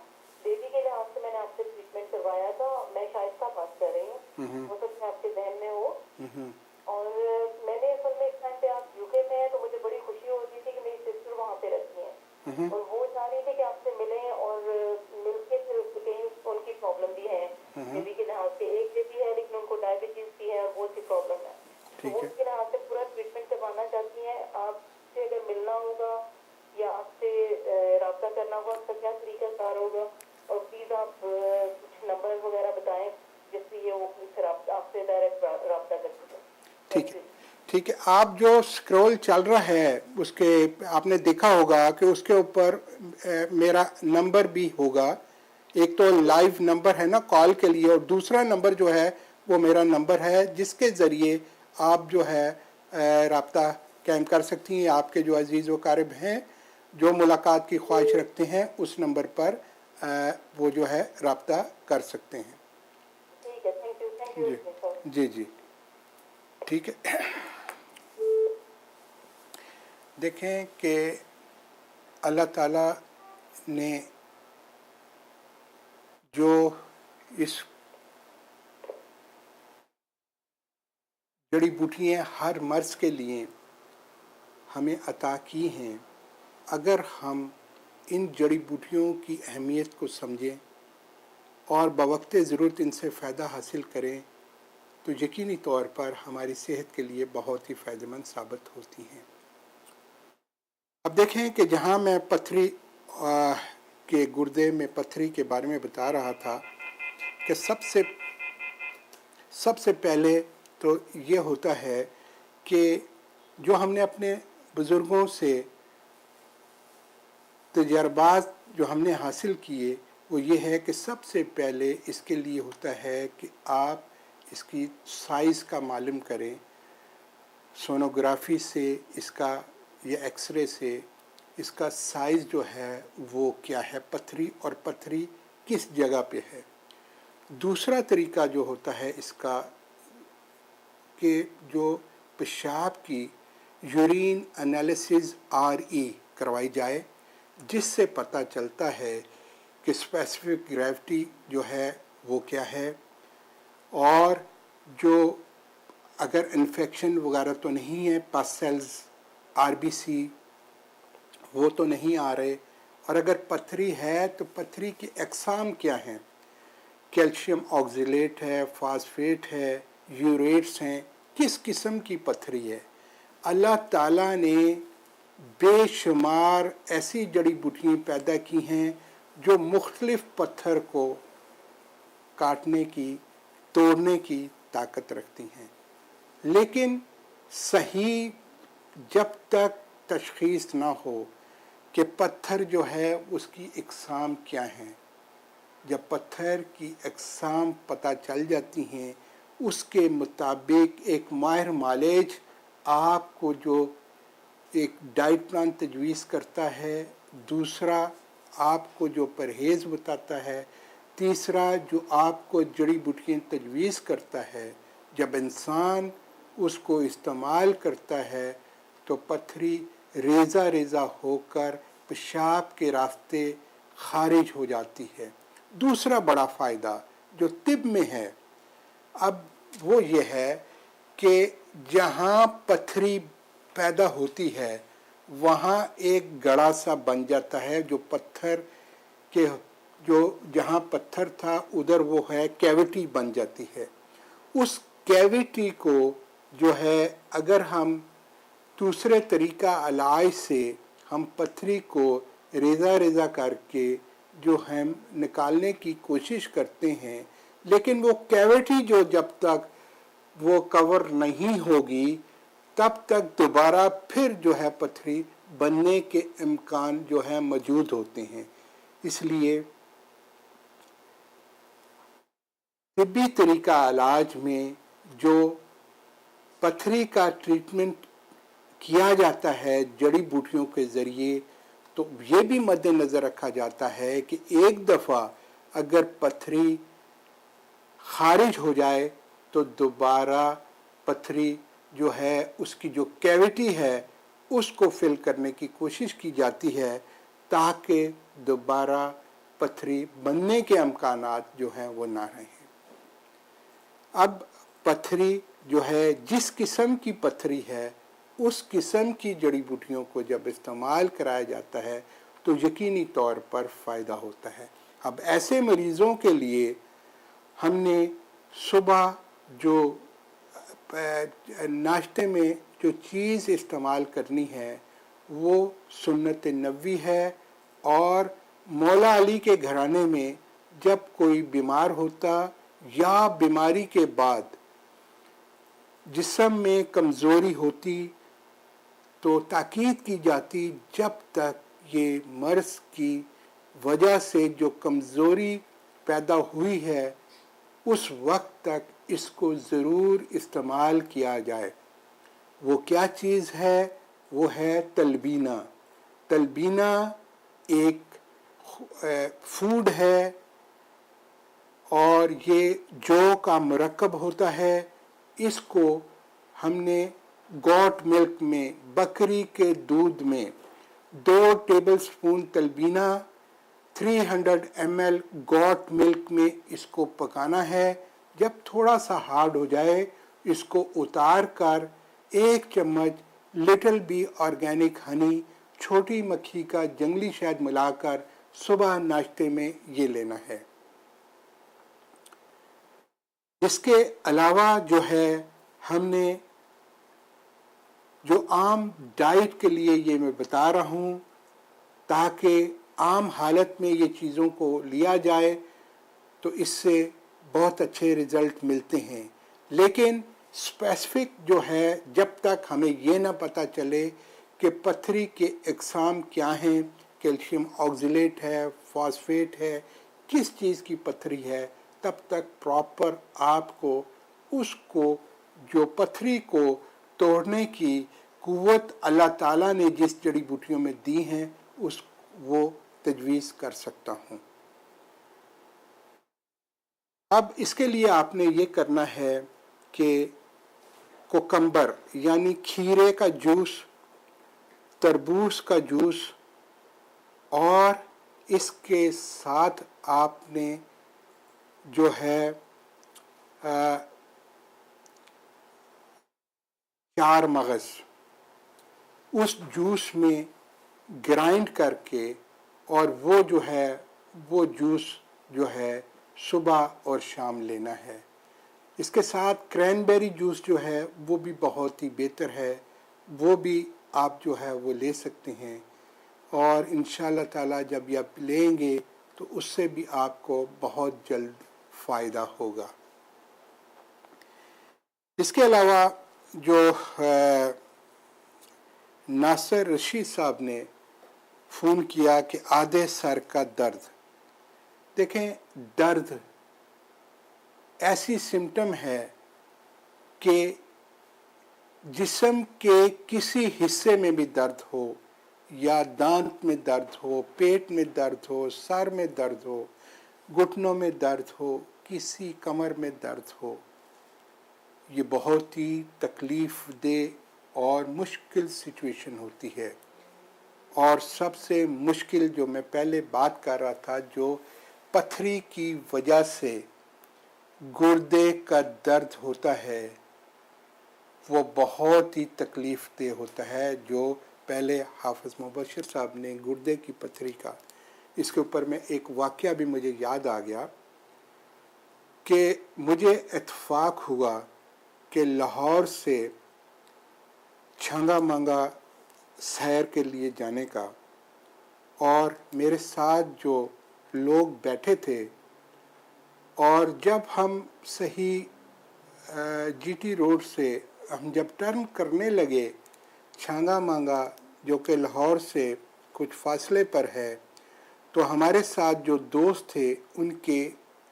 S4: बेबी के लिहाज से मैंने आपसे ट्रीटमेंट करवाया था। मैं शाइस्ता बात कर रही हूँ, हो सकता है आपके जहन में हो। और मैंने असल में इस टाइम पे आप यूके में हैं तो मुझे बड़ी खुशी हो रही थी कि मेरी सिस्टर वहाँ पे रहती हैं और वो चाह रही थी कि आपसे मिलें और मिलके फिर कहीं उनकी प्रॉब्लम भी है बेबी के लिहाज से। एक बेबी है लेकिन उनको डायबिटीज भी है और बहुत सी प्रॉब्लम है, तो वो उसके लिहाज से पूरा ट्रीटमेंट करवाना चाहती हैं। आपसे अगर मिलना होगा या आपसे रब्ता करना होगा उसका क्या तरीका कार होगा, और प्लीज आप कुछ नंबर वगैरह बताएं जिससे ये वो फिर आपसे डायरेक्ट रब्ता कर सकें।
S1: ठीक है ठीक है। आप जो स्क्रॉल चल रहा है उसके आपने देखा होगा कि उसके ऊपर मेरा नंबर भी होगा। एक तो लाइव नंबर है ना कॉल के लिए, और दूसरा नंबर जो है वो मेरा नंबर है जिसके ज़रिए आप जो है रब्ता कायम कर सकती हैं। आपके जो अजीज़ व क़रीब हैं जो मुलाकात की ख्वाहिश रखते हैं उस नंबर पर वो जो है रब्ता कर सकते हैं।
S4: ठीक है, थैंक यू
S1: जी जी जी ठीक है। देखें कि अल्लाह ताला ने जो इस जड़ी बूटियाँ हर मर्ज़ के लिए हमें अता की हैं, अगर हम इन जड़ी बूटियों की अहमियत को समझें और बवक्त ज़रूरत इनसे फ़ायदा हासिल करें तो यकीनी तौर पर हमारी सेहत के लिए बहुत ही फ़ायदेमंद साबित होती हैं। अब देखें कि जहाँ मैं पथरी के गुर्दे में पथरी के बारे में बता रहा था कि सबसे पहले तो ये होता है कि जो हमने अपने बुज़ुर्गों से तजर्बात जो हमने हासिल किए वो ये है कि सबसे पहले इसके लिए होता है कि आप इसकी साइज़ का मालूम करें, सोनोग्राफी से इसका या एक्सरे से इसका साइज़ जो है वो क्या है पथरी, और पथरी किस जगह पे है। दूसरा तरीका जो होता है इसका कि जो पेशाब की यूरिन एनालिसिस RE करवाई जाए, जिससे पता चलता है कि स्पेसिफिक ग्रेविटी जो है वो क्या है, और जो अगर इन्फेक्शन वगैरह तो नहीं है, पस सेल्स RBC वो तो नहीं आ रहे, और अगर पथरी है तो पथरी की अक़साम क्या हैं, कैल्शियम ऑक्जेलेट है, फास्फेट है, यूरेट्स हैं, किस किस्म की पथरी है। अल्लाह ताला ने बेशुमार ऐसी जड़ी बूटियाँ पैदा की हैं जो मुख्तलिफ पत्थर को काटने की, तोड़ने की ताकत रखती हैं, लेकिन सही जब तक तशख़ीस ना हो कि पत्थर जो है उसकी अक़साम क्या हैं, जब पत्थर की अक़साम पता चल जाती हैं उसके मुताबिक एक माहिर मालिज आपको जो एक डाइट प्लान तजवीज़ करता है, दूसरा आपको जो परहेज़ बताता है, तीसरा जो आपको जड़ी बूटियाँ तजवीज़ करता है, जब इंसान उसको इस्तेमाल करता है तो पथरी रेज़ा रेज़ा होकर पेशाब के रास्ते खारिज हो जाती है। दूसरा बड़ा फ़ायदा जो तिब में है अब वो ये है कि जहाँ पथरी पैदा होती है वहाँ एक गड़ा सा बन जाता है, जो पत्थर के जो जहाँ पत्थर था उधर वो है कैविटी बन जाती है। उस कैविटी को جو ہے اگر ہم دوسرے طریقہ علاج سے ہم پتھری کو ریزہ ریزہ کر کے جو ہم نکالنے کی کوشش کرتے ہیں، لیکن وہ کیویٹی جو جب تک وہ کور نہیں ہوگی تب تک دوبارہ پھر جو ہے پتھری بننے کے امکان جو ہے موجود ہوتے ہیں۔ اس لیے طبی طریقہ علاج میں جو پتھری کا ٹریٹمنٹ کیا جاتا ہے جڑی بوٹیوں کے ذریعے، تو یہ بھی مد نظر رکھا جاتا ہے کہ ایک دفعہ اگر پتھری خارج ہو جائے تو دوبارہ پتھری جو ہے اس کی جو کیویٹی ہے اس کو فل کرنے کی کوشش کی جاتی ہے تاکہ دوبارہ پتھری بننے کے امکانات جو ہیں وہ نہ رہیں۔ اب پتھری جو ہے جس قسم کی پتھری ہے اس قسم کی جڑی بوٹیوں کو جب استعمال کرایا جاتا ہے تو یقینی طور پر فائدہ ہوتا ہے۔ اب ایسے مریضوں کے لیے ہم نے صبح جو ناشتے میں جو چیز استعمال کرنی ہے وہ سنت نبوی ہے، اور مولا علی کے گھرانے میں جب کوئی بیمار ہوتا یا بیماری کے بعد جسم میں کمزوری ہوتی تو تاکید کی جاتی جب تک یہ مرض کی وجہ سے جو کمزوری پیدا ہوئی ہے اس وقت تک اس کو ضرور استعمال کیا جائے۔ وہ کیا چیز ہے؟ وہ ہے تلبینہ۔ تلبینہ ایک فوڈ ہے اور یہ جو کا مرکب ہوتا ہے۔ اس کو ہم نے گوٹ ملک میں، بکری کے دودھ میں 2 ٹیبل سپون تلبینہ 300 ml گوٹ ملک میں اس کو پکانا ہے۔ جب تھوڑا سا ہارڈ ہو جائے اس کو اتار کر 1 چمچ لٹل بی آرگینک ہنی، چھوٹی مکھی کا جنگلی شہد ملا کر صبح ناشتے میں یہ لینا ہے۔ اس کے علاوہ جو ہے ہم نے جو عام ڈائٹ کے لیے یہ میں بتا رہا ہوں تاکہ عام حالت میں یہ چیزوں کو لیا جائے تو اس سے بہت اچھے رزلٹ ملتے ہیں، لیکن اسپیسیفک جو ہے جب تک ہمیں یہ نہ پتہ چلے کہ پتھری کے اقسام کیا ہیں، کیلشیم آکزیلیٹ ہے، فاسفیٹ ہے، کس چیز کی پتھری ہے، تب تک پراپر آپ کو اس کو جو پتھری کو توڑنے کی قوت اللہ تعالیٰ نے جس جڑی بوٹیوں میں دی ہیں وہ تجویز کر سکتا ہوں۔ اب اس کے لیے آپ نے یہ کرنا ہے کہ کوکمبر یعنی کھیرے کا جوس، تربوز کا جوس، اور اس کے ساتھ آپ نے جو ہے 4 مغز اس جوس میں گرائنڈ کر کے، اور وہ جو ہے وہ جوس جو ہے صبح اور شام لینا ہے۔ اس کے ساتھ کرین بیری جوس جو ہے وہ بھی بہت ہی بہتر ہے، وہ بھی آپ جو ہے وہ لے سکتے ہیں، اور انشاءاللہ تعالی جب یہ آپ لیں گے تو اس سے بھی آپ کو بہت جلد فائدہ ہوگا۔ اس کے علاوہ جو ناصر رشید صاحب نے فون کیا کہ آدھے سر کا درد، دیکھیں درد ایسی سمٹم ہے کہ جسم کے کسی حصے میں بھی درد ہو، یا دانت میں درد ہو، پیٹ میں درد ہو، سر میں درد ہو، گھٹنوں میں درد ہو، کسی کمر میں درد ہو، یہ بہت ہی تکلیف دہ اور مشکل سچویشن ہوتی ہے۔ اور سب سے مشکل جو میں پہلے بات کر رہا تھا، جو پتھری کی وجہ سے گردے کا درد ہوتا ہے وہ بہت ہی تکلیف دہ ہوتا ہے۔ جو پہلے حافظ مبشر صاحب نے گردے کی پتھری کا، اس کے اوپر میں ایک واقعہ بھی مجھے یاد آ گیا کہ مجھے اتفاق ہوا कि लाहौर से छंगा मंगा सैर के लिए जाने का, और मेरे साथ जो लोग बैठे थे, और जब हम सही जीटी रोड से हम जब टर्न करने लगे छांगा मांगा जो कि लाहौर से कुछ फासले पर है, तो हमारे साथ जो दोस्त थे उनके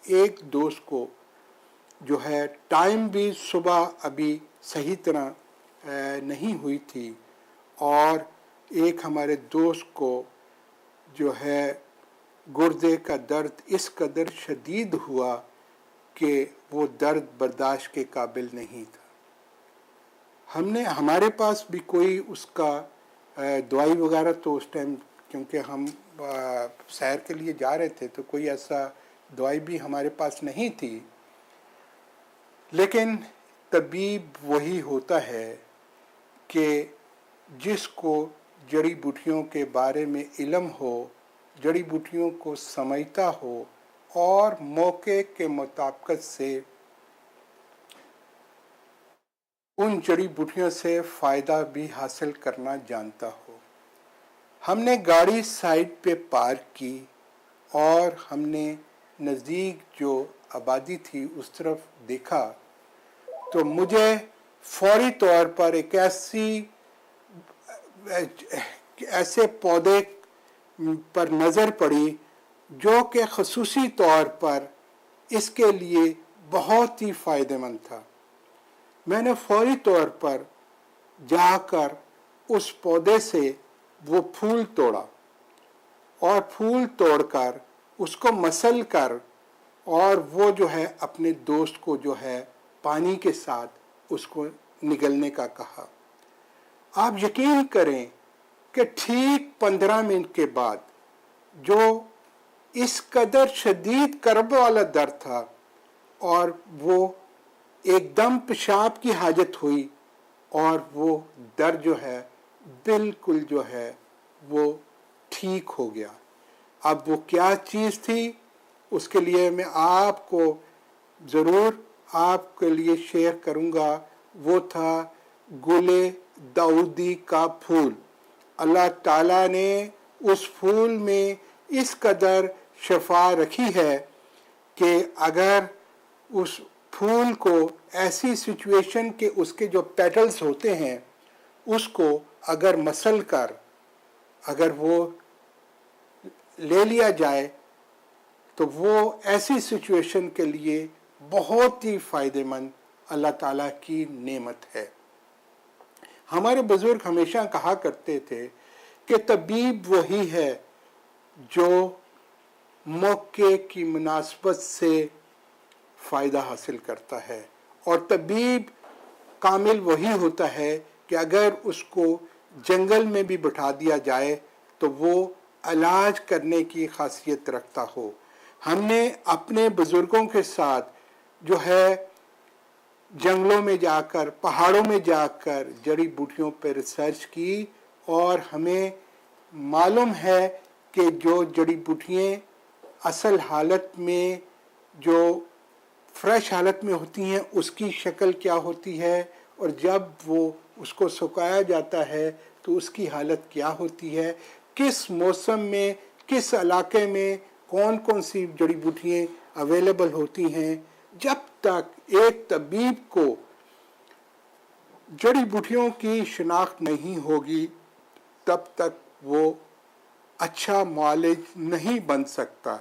S1: एक दोस्त को जो है टाइम भी सुबह अभी सही तरह नहीं हुई थी, और एक हमारे दोस्त को जो है गुर्दे का दर्द इस कदर शदीद हुआ कि वो दर्द बर्दाश्त के काबिल नहीं था। हमारे पास भी कोई उसका दवाई वगैरह तो उस टाइम, क्योंकि हम सैर के लिए जा रहे थे, तो कोई ऐसा दवाई भी हमारे पास नहीं थी। लेकिन तबीब वही होता है कि जिसको जड़ी बूटियों के बारे में इल्म हो, जड़ी बूटियों को समझता हो और मौके के मुताबिक से उन जड़ी बूटियों से फ़ायदा भी हासिल करना जानता हो। हमने गाड़ी साइड पे पार्क की और हमने नज़दीक जो आबादी थी उस तरफ देखा, तो मुझे फौरी तौर पर एक ऐसे पौधे पर नज़र पड़ी जो कि ख़ुसूसी तौर पर इसके लिए बहुत ही फ़ायदेमंद था। मैंने फौरी तौर पर जाकर उस पौधे से वो फूल तोड़ा और फूल तोड़कर उसको मसल कर, और वो जो है अपने दोस्त को जो है पानी के साथ उसको निगलने का कहा। आप यकीन करें कि ठीक 15 मिनट के बाद जो इस कदर शदीद कर्ब वाला दर्द था, और वो एकदम पेशाब की हाजत हुई, और वो दर्द जो है बिल्कुल जो है वो ठीक हो गया। अब वो क्या चीज़ थी उसके लिए मैं आपको ज़रूर आपके लिए शेयर करूँगा। वो था गुले दाऊदी का फूल। अल्लाह ताला ने उस फूल में इस कदर शफा रखी है कि अगर उस फूल को ऐसी सिचुएशन के उसके जो पेटल्स होते हैं उसको अगर मसल कर अगर वो ले लिया जाए तो वो ऐसी सिचुएशन के लिए बहुत ही फ़ायदेमंद अल्लाह ताला की नेमत है। हमारे बुज़ुर्ग हमेशा कहा करते थे कि तबीब वही है जो मौके की मुनासबत से फ़ायदा हासिल करता है, और तबीब कामिल वही होता है कि अगर उसको जंगल में भी बिठा दिया जाए तो वो इलाज करने की खासियत रखता हो। हमने अपने बुज़ुर्गों के साथ जो है जंगलों में जाकर, पहाड़ों में जाकर जड़ी बूटियों पर रिसर्च की, और हमें मालूम है कि जो जड़ी बूटियाँ असल हालत में जो फ्रेश हालत में होती हैं उसकी शक्ल क्या होती है, और जब वो उसको सुखाया जाता है तो उसकी हालत क्या होती है, किस मौसम में किस इलाके में कौन कौन सी जड़ी बूटियाँ अवेलेबल होती हैं। जब तक एक तबीब को जड़ी बूटियों की शिनाख्त नहीं होगी तब तक वो अच्छा मुआलिज नहीं बन सकता,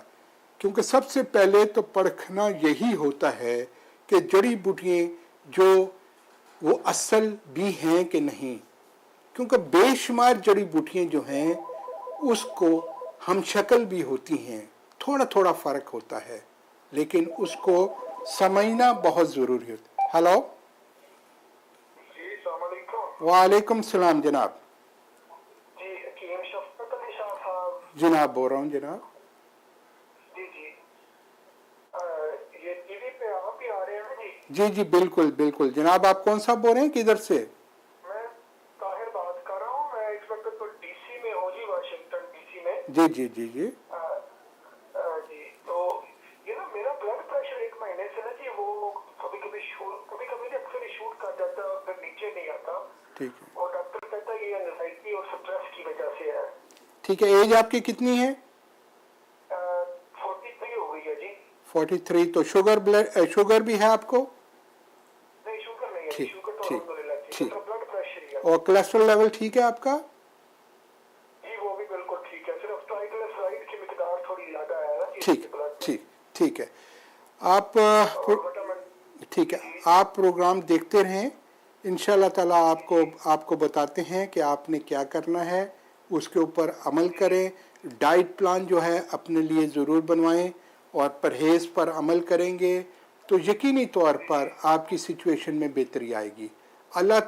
S1: क्योंकि सबसे पहले तो परखना यही होता है कि जड़ी बूटियाँ जो वो असल भी हैं कि नहीं, क्योंकि बेशुमार जड़ी बूटियाँ जो हैं उसको हम शक्ल भी होती हैं, थोड़ा थोड़ा फ़र्क होता है, लेकिन उसको समझना बहुत ज़रूरी होता है। हेलो,
S2: जी अस्सलाम वालेकुम।
S1: वालेकुम सलाम जनाब।
S2: जी हकीम शफकत अली शाह साहब।
S1: जनाब बोल रहा हूँ जनाब।
S2: जी जी ये टीवी पे आप ही आ रहे हैं जी?
S1: जी जी बिल्कुल बिल्कुल जनाब। आप कौन सा बोल रहे हैं, किधर से?
S2: मैं ताहिर बात कर रहा हूँ। मैं इस वक्त तो डीसी में हूँ जी, वाशिंगटन डीसी में।
S1: जी जी जी जी
S2: जी तो ये ना मेरा ब्लड प्रेशर एक महीने से ना जी वो कभी कभी अक्सर ही शूट
S1: ठीक है, एज आपकी कितनी है?
S3: 43 हो गई है जी।
S1: 43। तो शुगर भी है आपको?
S3: नहीं, शुगर नहीं है,
S1: ठीक
S3: शुगर तो
S1: ठीक
S3: अल्हम्दुलिल्लाह ठीक है,
S1: ठीक।
S3: तो ब्लड प्रेशर ही है।
S1: और कोलेस्ट्रॉल लेवल ठीक है आपका?
S3: जी वो भी बिल्कुल ठीक है, सिर्फ ट्राइग्लिसराइड की मिकदार थोड़ी ज्यादा है ना जी
S1: ठीक
S3: ब्लड में।
S1: ठीक ठीक है। आप
S3: और विटामिन
S1: ठीक है, आप प्रोग्राम देखते रहें, इंशाल्लाह ताला आपको बताते हैं कि आपने क्या करना है, उसके ऊपर अमल करें। डाइट प्लान जो है अपने लिए ज़रूर बनवाएं और परहेज़ पर अमल करेंगे तो यकीनी तौर पर आपकी सिचुएशन में बेहतरी आएगी। अल्लाह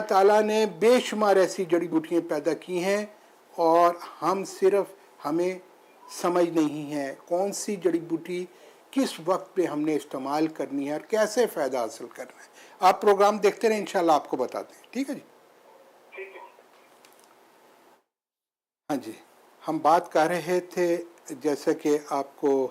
S1: ताला ने बेशुमार ऐसी जड़ी बूटियाँ पैदा की हैं और हमें समझ नहीं है कौन सी जड़ी बूटी किस वक्त पे हमने इस्तेमाल करनी है और कैसे फ़ायदा हासिल करना है। आप प्रोग्राम देखते रहें, इंशाल्लाह आपको बताते हैं। ठीक है जी?
S3: ठीक है।
S1: हाँ जी, हम बात कर रहे थे जैसे कि आपको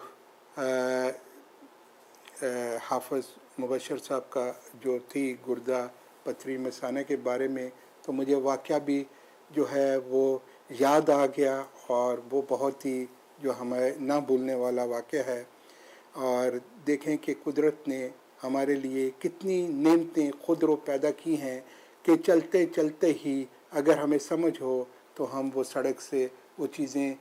S1: हाफ़िज़ मुबशर साहब का जो थी गुर्दा पथरी मसाने के बारे में, तो मुझे वाक़या भी जो है वो याद आ गया और वो बहुत ही जो हमें ना भूलने वाला वाक़या है। और देखें कि कुदरत ने हमारे लिए कितनी नेमतें खुद रो पैदा की हैं कि चलते चलते ही अगर हमें समझ हो तो हम वो सड़क से वो चीज़ें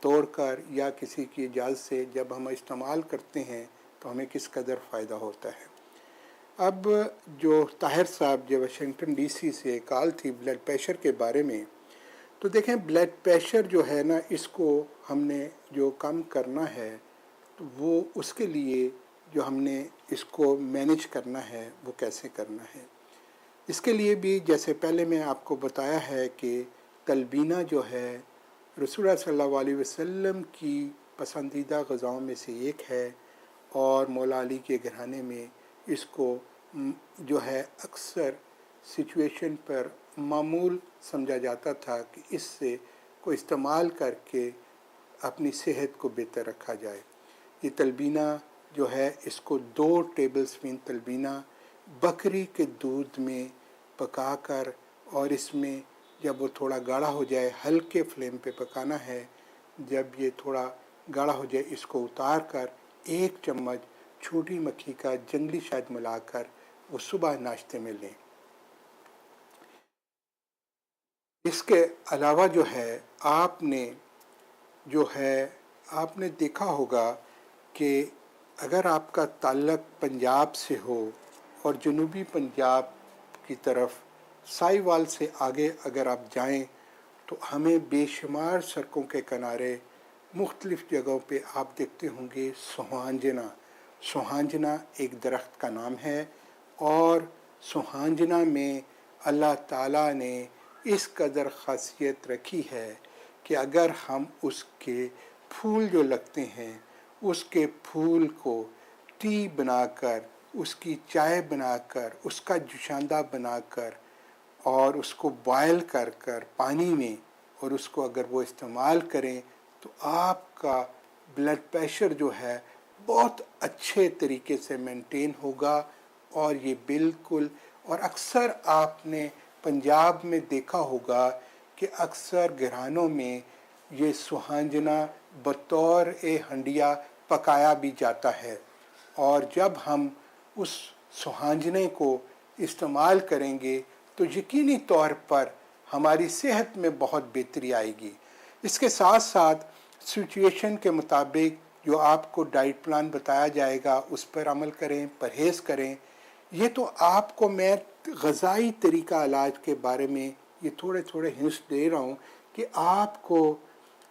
S1: तोड़कर या किसी की इजाज़त से जब हम इस्तेमाल करते हैं तो हमें किस कदर फ़ायदा होता है। अब जो ताहिर साहब जो वाशिंगटन डीसी से कॉल थी ब्लड प्रेशर के बारे में, तो देखें ब्लड प्रेशर जो है ना, इसको हमने जो कम करना है तो वो उसके लिए जो हमने इसको मैनेज करना है वो कैसे करना है, इसके लिए भी जैसे पहले मैं आपको बताया है कि तलबीना जो है रसूलुल्लाह सल्लल्लाहु अलैहि वसल्लम की पसंदीदा ग़िज़ाओं में से एक है और मौला अली के घराने में इसको जो है अक्सर सिचुएशन पर मामूल समझा जाता था कि इससे को इस्तेमाल करके अपनी सेहत को बेहतर रखा जाए। ये तलबीना जो है इसको 2 टेबलस्पून तलबीना बकरी के दूध में पकाकर और इसमें जब वो थोड़ा गाढ़ा हो जाए हल्के फ्लेम पे पकाना है। जब ये थोड़ा गाढ़ा हो जाए इसको उतार कर 1 चम्मच छोटी मक्खी का जंगली शहद मिलाकर वो सुबह नाश्ते में लें। इसके अलावा जो है आपने देखा होगा कि अगर आपका ताल्लुक़ पंजाब से हो और जनूबी पंजाब की तरफ साहिवाल से आगे अगर आप जाएं तो हमें बेशुमार सड़कों के किनारे मुख्तलिफ़ जगहों पे आप देखते होंगे सुहांजना एक दरख्त का नाम है और सुहांजना में अल्लाह ताला ने इस कदर ख़ासियत रखी है कि अगर हम उसके फूल जो लगते हैं उसके फूल को टी बनाकर, उसकी चाय बनाकर, उसका जुशांदा बनाकर और उसको बॉयल कर पानी में और उसको अगर वो इस्तेमाल करें तो आपका ब्लड प्रेशर जो है बहुत अच्छे तरीके से मेंटेन होगा। और ये बिल्कुल, और अक्सर आपने पंजाब में देखा होगा कि अक्सर घरानों में ये सुहांजना बतौर हंडिया पकाया भी जाता है और जब हम उस सुहांजने को इस्तेमाल करेंगे तो यकीनी तौर पर हमारी सेहत में बहुत बेहतरी आएगी। इसके साथ साथ सिचुएशन के मुताबिक जो आपको डाइट प्लान बताया जाएगा उस पर अमल करें, परहेज़ करें। ये तो आपको मैं ग़िज़ाई तरीक़ा इलाज के बारे में ये थोड़े थोड़े हिंट्स दे रहा हूँ कि आपको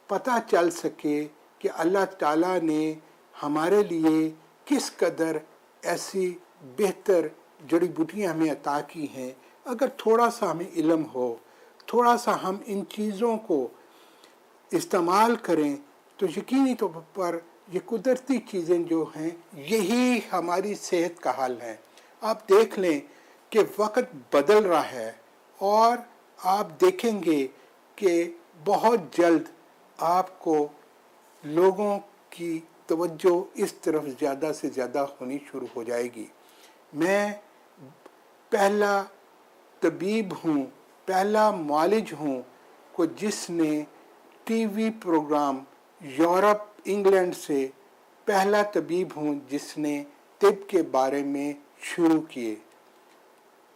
S1: पता चल सके कि अल्लाह ताला ने हमारे लिए किस कदर ऐसी बेहतर जड़ी बूटियाँ हमें अता की हैं। अगर थोड़ा सा हमें इल्म हो, थोड़ा सा हम इन चीज़ों को इस्तेमाल करें तो यकीनी तौर पर ये कुदरती चीज़ें जो हैं यही हमारी सेहत का हाल है। आप देख लें कि वक्त बदल रहा है और आप देखेंगे कि बहुत जल्द आपको लोगों की तवज्जो इस तरफ ज़्यादा से ज़्यादा होनी शुरू हो जाएगी। मैं पहला तबीब हूँ पहला मालिज हूँ को जिसने टीवी प्रोग्राम यूरोप इंग्लैंड से पहला तबीब हूँ जिसने तिब के बारे में शुरू किए,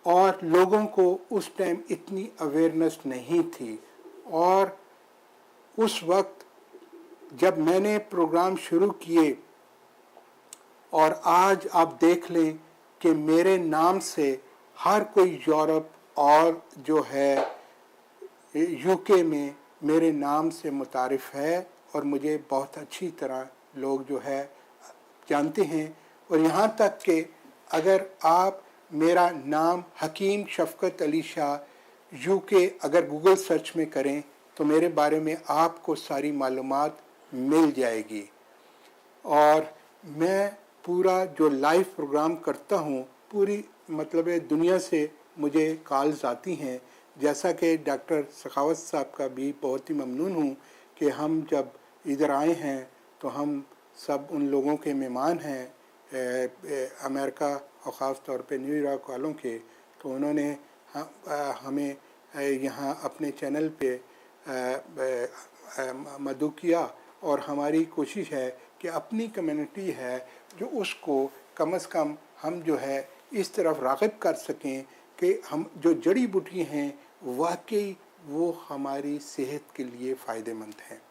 S1: और लोगों को उस टाइम इतनी अवेयरनेस नहीं थी। और उस वक्त जब मैंने प्रोग्राम शुरू किए और आज आप देख लें कि मेरे नाम से हर कोई यूरोप और जो है यूके में मेरे नाम से मुतारिफ है और मुझे बहुत अच्छी तरह लोग जो है जानते हैं। और यहाँ तक कि अगर आप मेरा नाम हकीम शफ़क़त अली शाह यूके अगर गूगल सर्च में करें तो मेरे बारे में आपको सारी मालूमात मिल जाएगी। और मैं पूरा जो लाइव प्रोग्राम करता हूँ पूरी मतलब दुनिया से मुझे कॉल्स आती हैं, जैसा कि डॉक्टर सखावत साहब का भी बहुत ही ममनून हूँ कि हम जब इधर आए हैं तो हम सब उन लोगों के मेहमान हैं अमेरिका और ख़ास तौर पे न्यूयॉर्क वालों के, तो उन्होंने हमें यहाँ अपने चैनल पे मदऊ किया। और हमारी कोशिश है कि अपनी कम्युनिटी है जो उसको कम से कम हम जो है इस तरफ राग़िब कर सकें कि हम जो जड़ी बूटी हैं वाकई वो हमारी सेहत के लिए फ़ायदेमंद हैं।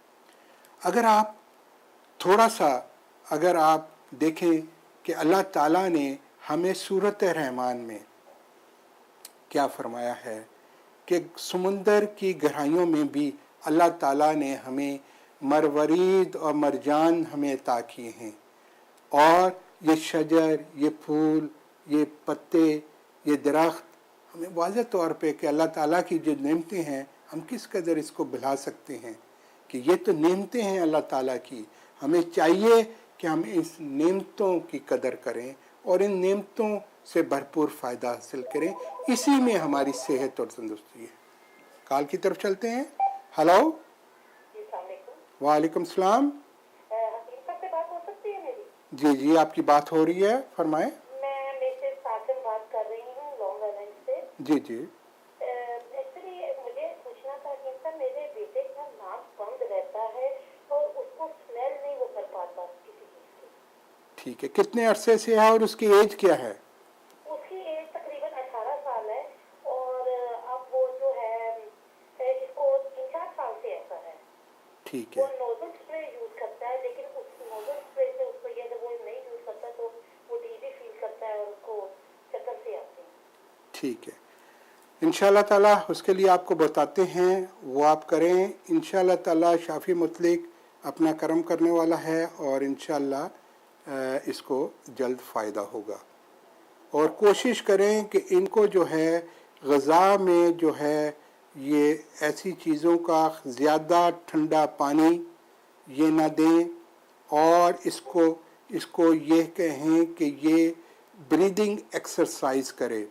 S1: अगर आप थोड़ा सा अगर आप देखें कि अल्लाह ताला ने हमें सूरत रहमान में क्या फरमाया है कि समुंदर की गहराइयों में भी अल्लाह ताला ने हमें मरवरीद और मरजान हमें अता किए हैं, और ये शजर, ये फूल, ये पत्ते, ये दरख्त हमें वाज़ेह तौर पे कि अल्लाह ताला की जो नेमतें हैं हम किस कदर इसको भुला सकते हैं कि ये तो नेमतें हैं अल्लाह ताला की। हमें चाहिए कि हम इस नेमतों की कदर करें और इन नेमतों से भरपूर फ़ायदा हासिल करें, इसी में हमारी सेहत और तंदुरुस्ती है। कॉल की तरफ चलते हैं। हेलो, वालेकुम सलाम।
S4: हकीम साहब से बात हो सकती है मेरी?
S1: जी जी, आपकी बात हो रही है, फरमाएं।
S4: मैं मिसेस साकिब बात कर रही हूँ लॉन्ग आइलैंड से।
S1: जी जी।
S4: एक्चुअली मुझे पूछना था कि सर मेरे बेटे का नाक बंद रहता है और उसको स्मेल नहीं वो कर पाता किसी चीज़ की।
S1: ठीक है, कितने अरसे से है और उसकी एज क्या है?
S4: उसकी एज तकरीबन 18 साल है और अब वो जो है इसको 3-4 साल से ऐसा है।
S1: ठीक
S4: वो
S1: है,
S4: नोजल स्प्रे यूज करता है, लेकिन उस नोजल स्प्रे से उसको ये वो नहीं यूज करता तो वो डीजी फील करता है और उसको चक्कर से आते हैं।
S1: ठीक है, इंशाअल्लाह ताला उसके लिए आपको बताते हैं, वो आप करें। इंशाअल्लाह ताला शाफी मुतलिक अपना करम करने वाला है और इंशाअल्लाह इसको जल्द फ़ायदा होगा। और कोशिश करें कि इनको जो है ग़िज़ा में जो है ये ऐसी चीज़ों का ज़्यादा ठंडा पानी ये ना दें, और इसको ये कहें कि ये ब्रीदिंग एक्सरसाइज करे।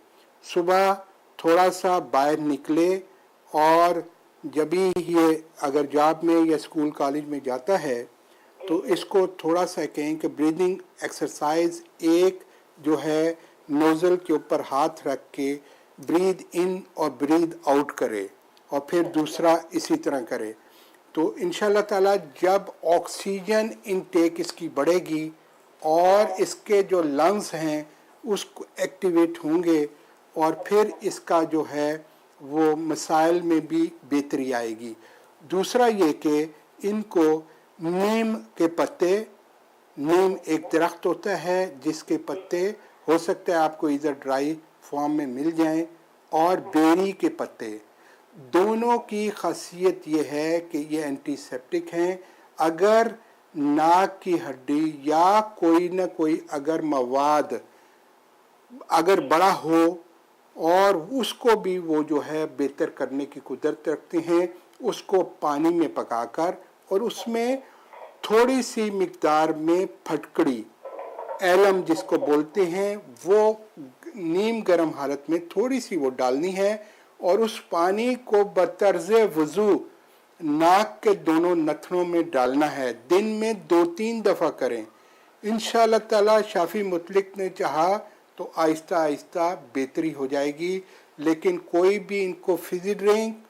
S1: सुबह थोड़ा सा बाहर निकले और जब भी ये अगर जॉब में या स्कूल कॉलेज में जाता है तो इसको थोड़ा सा कहें कि ब्रीदिंग एक्सरसाइज एक जो है नोज़ल के ऊपर हाथ रख के ब्रीद इन और ब्रीद आउट करे और फिर दूसरा इसी तरह करे। तो इंशाअल्लाह ताला जब ऑक्सीजन इनटेक इसकी बढ़ेगी और इसके जो लंग्स हैं उसको एक्टिवेट होंगे और फिर इसका जो है वो मसाइल में भी बेहतरी आएगी। दूसरा ये कि इनको नीम के पत्ते, नीम एक दरख्त होता है जिसके पत्ते हो सकता है आपको इधर ड्राई फॉर्म में मिल जाएं, और बेरी के पत्ते, दोनों की खासियत ये है कि ये एंटीसेप्टिक हैं। अगर नाक की हड्डी या कोई ना कोई अगर मवाद अगर बड़ा हो और उसको भी वो जो है बेहतर करने की कुदरत रखते हैं, उसको पानी में पकाकर और उसमें थोड़ी सी मिकदार में फटकड़ी एलम जिसको बोलते हैं वो नीम गर्म हालत में थोड़ी सी वो डालनी है और उस पानी को बतर्ज वज़ू नाक के दोनों नथनों में डालना है। दिन में 2-3 दफ़ा करें। इंशाअल्लाह ताला शाफी मुतलिक ने चाहा तो आहिस्ता आहिस्ता बेहतरी हो जाएगी। लेकिन कोई भी इनको फिजी ड्रिंक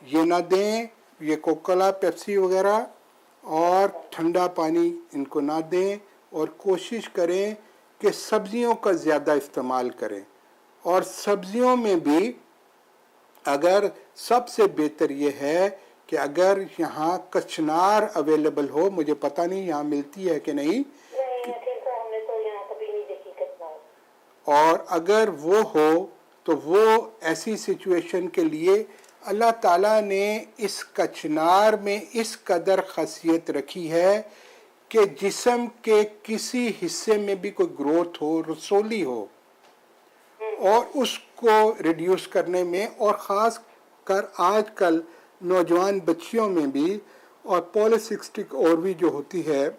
S1: ये ना दें, ये कोकोला पेप्सी वगैरह और ठंडा पानी इनको ना दें, और कोशिश करें कि सब्जियों का ज़्यादा इस्तेमाल करें। और सब्जियों में भी अगर सबसे बेहतर ये है कि अगर यहाँ कचनार अवेलेबल हो, मुझे पता नहीं यहाँ मिलती है कि नहीं,
S4: हमने तो यहाँ कभी नहीं देखी कचनार,
S1: और अगर वो हो तो वो ऐसी सिचुएशन के लिए अल्लाह ताला ने इस कचनार में इस कदर खासियत रखी है कि जिस्म के किसी हिस्से में भी कोई ग्रोथ हो, रसोली हो, और उसको रिड्यूस करने में, और ख़ास कर आजकल नौजवान बच्चियों में भी, और पॉलीसिस्टिक ओवरी जो होती है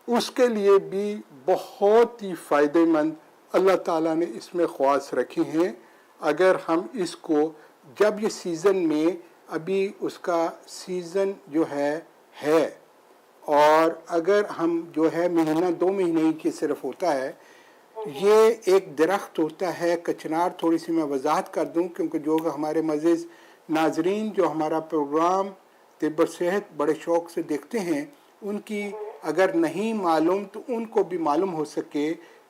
S1: उसके लिए भी बहुत ही फ़ायदेमंद अल्लाह ताला ने इसमें ख़वास रखी हैं। अगर हम इसको जब ये सीज़न में, अभी उसका सीज़न जो है और अगर हम जो है महीना 2 महीने ही की सिर्फ होता है, ये एक दरख्त होता है कचनार। थोड़ी सी मैं वजाहत कर दूं क्योंकि जो हमारे मज़ीज़ नाजरीन जो हमारा प्रोग्राम तिब्ब सेहत बड़े शौक़ से देखते हैं, उनकी अगर नहीं मालूम तो उनको भी मालूम हो सके।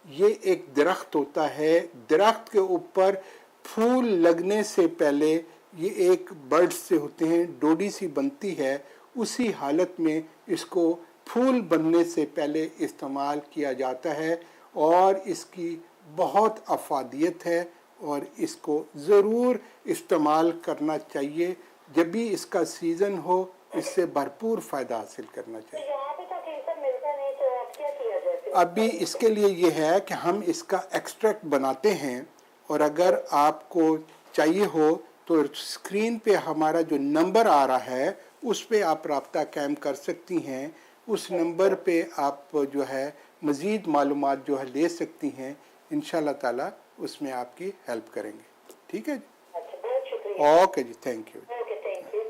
S1: ये एक दरख्त होता है, दरख्त के ऊपर फूल लगने से पहले ये एक बर्ड से होते हैं, डोडी सी बनती है, उसी हालत में इसको फूल बनने से पहले इस्तेमाल किया जाता है, और इसकी बहुत अफादियत है और इसको ज़रूर इस्तेमाल करना चाहिए। जब भी इसका सीज़न हो इससे भरपूर फ़ायदा हासिल करना चाहिए।
S4: यहाँ पे तो केसर मिलता नहीं, तो अब क्या किया जाए फिर?
S1: अभी इसके लिए ये है कि हम इसका एक्सट्रैक्ट बनाते हैं, और अगर आपको चाहिए हो तो स्क्रीन पे हमारा जो नंबर आ रहा है उस पे आप राब्ता कायम कर सकती हैं। उस नंबर पे आप जो है मज़ीद मालूमात जो है ले सकती हैं। इंशाल्लाह ताला उसमें आपकी हेल्प करेंगे। ठीक है जी?
S4: अच्छा, बहुत शुक्रिया।
S1: ओके जी, thank you.
S4: Okay, thank you.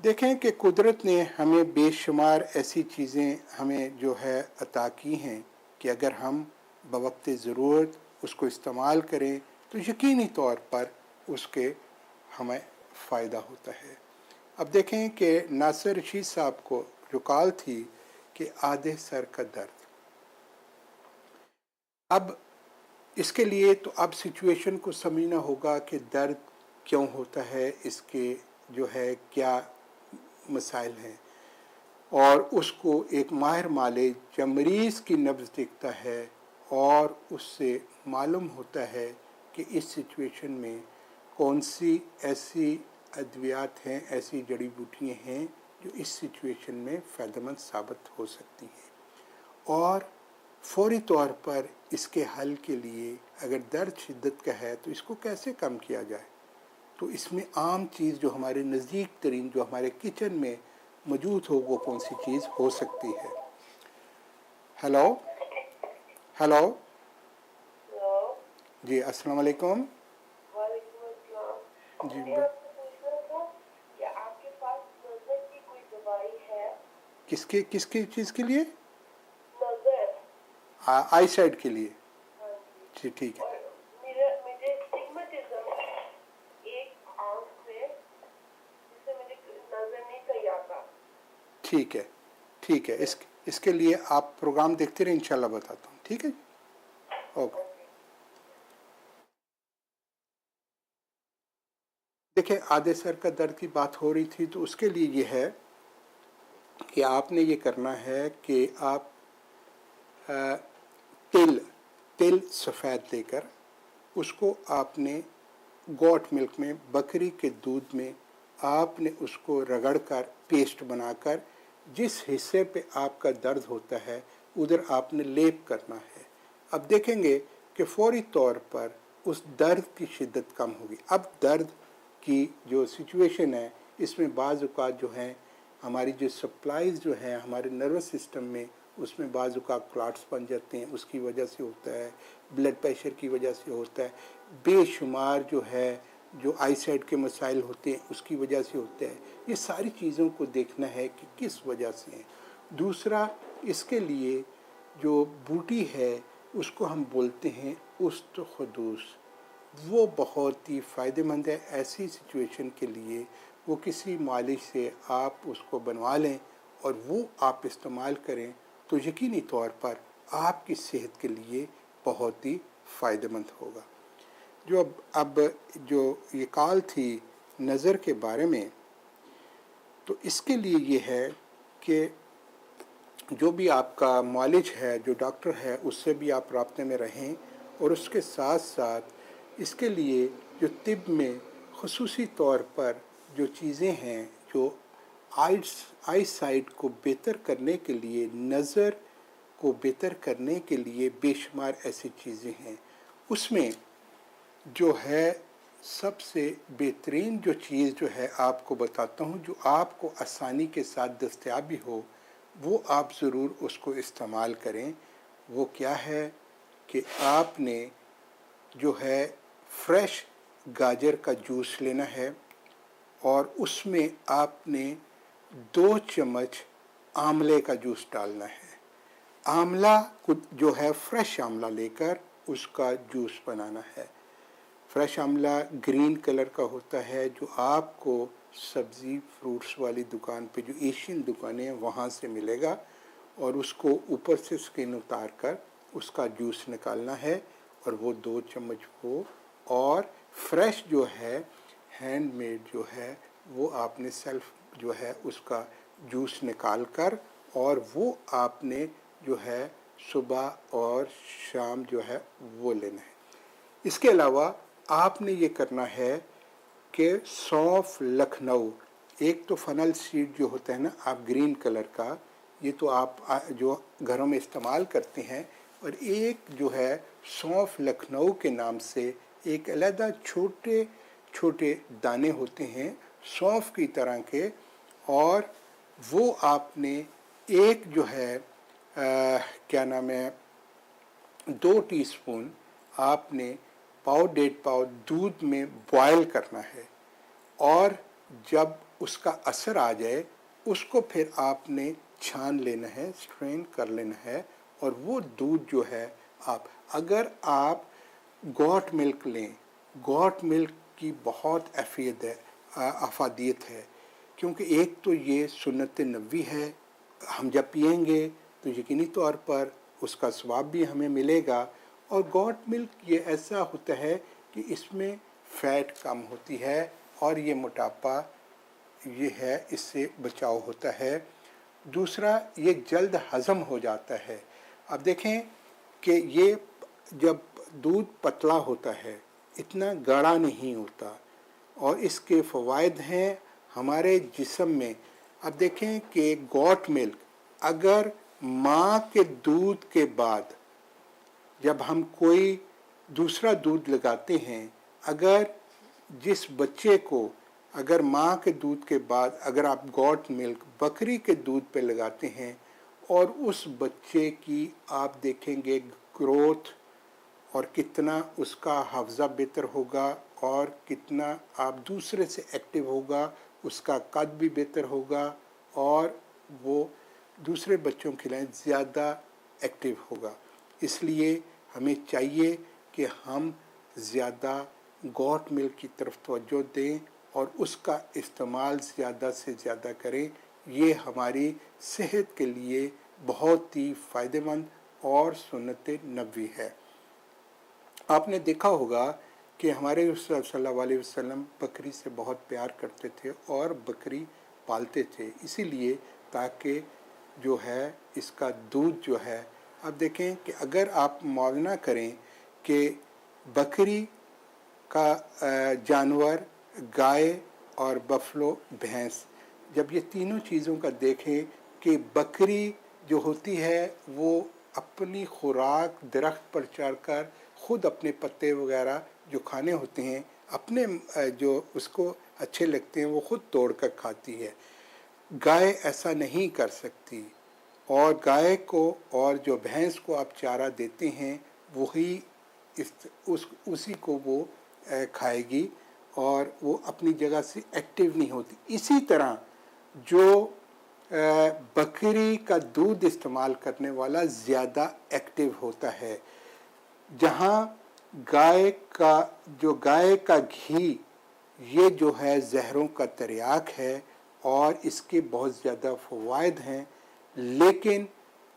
S1: देखें कि कुदरत ने हमें बेशुमार ऐसी चीज़ें हमें जो है अता की हैं कि अगर हम बवक्त ज़रूरत उसको इस्तेमाल करें तो यकीनी तौर पर उसके हमें फ़ायदा होता है। अब देखें कि नासिर रशीद साहब को जो कॉल थी कि आधे सर का दर्द, अब इसके लिए तो अब सिचुएशन को समझना होगा कि दर्द क्यों होता है, इसके जो है क्या मसाइल हैं, और उसको एक माहिर मालिज जब मरीज़ की नब्ज़ देखता है और उससे मालूम होता है कि इस सिचुएशन में कौन सी ऐसी अद्वियात हैं, ऐसी जड़ी बूटियाँ हैं जो इस सिचुएशन में फ़ायदेमंद साबित हो सकती हैं, और फ़ौरी तौर पर इसके हल के लिए अगर दर्द शिद्दत का है तो इसको कैसे कम किया जाए। तो इसमें आम चीज़ जो हमारे नज़दीक तरीन जो हमारे किचन में मौजूद हो वो कौन सी चीज़ हो सकती है। हेलो हेलो जी, अस्सलाम वालेकुम। जी किसकी चीज़ के लिए? आई साइड के लिए। जी ठीक है। ठीक है, ठीक है। इसके लिए आप प्रोग्राम देखते रहे, इंशाल्लाह बताता हूँ। ठीक है जी, ओके। देखिए, आधे सर का दर्द की बात हो रही थी, तो उसके लिए ये है कि आपने ये करना है कि आप तिल सफ़ेद लेकर उसको आपने गोट मिल्क में, बकरी के दूध में आपने उसको रगड़ कर पेस्ट बनाकर जिस हिस्से पे आपका दर्द होता है उधर आपने लेप करना है। अब देखेंगे कि फ़ौरी तौर पर उस दर्द की शिद्दत कम होगी। अब दर्द की जो सिचुएशन है इसमें बाज़ औक़ात जो हैं हमारी जो सप्लाईज़ जो हैं हमारे नर्वस सिस्टम में, उसमें बाज़ औक़ात क्लॉट्स बन जाते हैं, उसकी वजह से होता है, ब्लड प्रेशर की वजह से होता है, बेशुमार जो है जो आई साइड के मसाइल होते हैं उसकी वजह से होता है। ये सारी चीज़ों को देखना है कि किस वजह से हैं। दूसरा, इसके लिए जो बूटी है उसको हम बोलते हैं उस्त खदूस, वो बहुत ही फ़ायदेमंद है ऐसी सिचुएशन के लिए। वो किसी मालिश से आप उसको बनवा लें और वो आप इस्तेमाल करें तो यकीनी तौर पर आपकी सेहत के लिए बहुत ही फ़ायदेमंद होगा। जो अब जो ये कॉल थी नज़र के बारे में, तो इसके लिए ये है कि जो भी आपका मालिज है, जो डॉक्टर है, उससे भी आप राब्ते में रहें। और उसके साथ साथ इसके लिए जो तिब में ख़ुसूसी तौर पर जो चीज़ें हैं, जो आई साइट को बेहतर करने के लिए, नज़र को बेहतर करने के लिए बेशुमार ऐसी चीज़ें हैं। उसमें जो है सबसे बेहतरीन जो चीज़ जो है आपको बताता हूँ, जो आपको आसानी के साथ दस्तयाब भी हो, वो आप ज़रूर उसको इस्तेमाल करें। वो क्या है कि आपने जो है फ्रेश गाजर का जूस लेना है और उसमें आपने 2 चम्मच आंवले का जूस डालना है। आंवला को जो है फ्रेश आंवला लेकर उसका जूस बनाना है। फ्रेश आंवला ग्रीन कलर का होता है, जो आपको सब्ज़ी फ्रूट्स वाली दुकान पे, जो एशियन दुकानें हैं, वहाँ से मिलेगा। और उसको ऊपर से स्किन उतार कर उसका जूस निकालना है और वो 2 चम्मच हो। और फ्रेश जो है हैंडमेड जो है वो आपने सेल्फ जो है उसका जूस निकाल कर और वो आपने जो है सुबह और शाम जो है वो लेना है। इसके अलावा आपने ये करना है कि सौंफ लखनऊ, एक तो फनल सीड जो होता है ना आप ग्रीन कलर का, ये तो आप जो घरों में इस्तेमाल करते हैं, और एक जो है सौंफ लखनऊ के नाम से एक अलग छोटे छोटे दाने होते हैं सौंफ की तरह के, और वो आपने एक जो है क्या नाम है 2 टीस्पून आपने पाव 1.5 पाव दूध में बॉयल करना है। और जब उसका असर आ जाए उसको फिर आपने छान लेना है, स्ट्रेन कर लेना है। और वो दूध जो है अगर आप गोट मिल्क लें, गोट मिल्क की बहुत अफादियत है, क्योंकि एक तो ये सुन्नत नबी है, हम जब पिएंगे तो यकीनी तौर पर उसका स्वाब भी हमें मिलेगा। और गोट मिल्क ये ऐसा होता है कि इसमें फ़ैट कम होती है और ये मोटापा ये है, इससे बचाव होता है। दूसरा, ये जल्द हज़म हो जाता है। अब देखें कि ये जब दूध पतला होता है, इतना गाढ़ा नहीं होता, और इसके फ़वाइद हैं हमारे जिस्म में। अब देखें कि गोट मिल्क अगर माँ के दूध के बाद जब हम कोई दूसरा दूध लगाते हैं, अगर जिस बच्चे को अगर माँ के दूध के बाद अगर आप गोट मिल्क बकरी के दूध पे लगाते हैं, और उस बच्चे की आप देखेंगे ग्रोथ और कितना उसका हाफजा बेहतर होगा और कितना आप दूसरे से एक्टिव होगा, उसका कद भी बेहतर होगा और वो दूसरे बच्चों के लिए ज़्यादा एक्टिव होगा। इसलिए हमें चाहिए कि हम ज़्यादा गोट मिल्क की तरफ तवज्जो दें और उसका इस्तेमाल ज़्यादा से ज़्यादा करें। ये हमारी सेहत के लिए बहुत ही फ़ायदेमंद और सुन्नत नबवी है। आपने देखा होगा कि हमारे रसूल सल्लल्लाहु अलैहि वसल्लम बकरी से बहुत प्यार करते थे और बकरी पालते थे, इसीलिए ताकि जो है इसका दूध जो है, अब देखें कि अगर आप मुआवना करें कि बकरी का जानवर, गाय और बफलो भैंस, जब ये तीनों चीज़ों का देखें कि बकरी जो होती है वो अपनी खुराक दरख्त पर चढ़कर ख़ुद अपने पत्ते वगैरह जो खाने होते हैं अपने जो उसको अच्छे लगते हैं वो ख़ुद तोड़ कर खाती है। गाय ऐसा नहीं कर सकती, और गाय को और जो भैंस को आप चारा देते हैं वही उसी को वो खाएगी और वो अपनी जगह से एक्टिव नहीं होती। इसी तरह जो बकरी का दूध इस्तेमाल करने वाला ज़्यादा एक्टिव होता है। जहाँ गाय का घी ये जो है ज़हरों का तिर्याक है और इसके बहुत ज़्यादा फ़वाइद हैं, लेकिन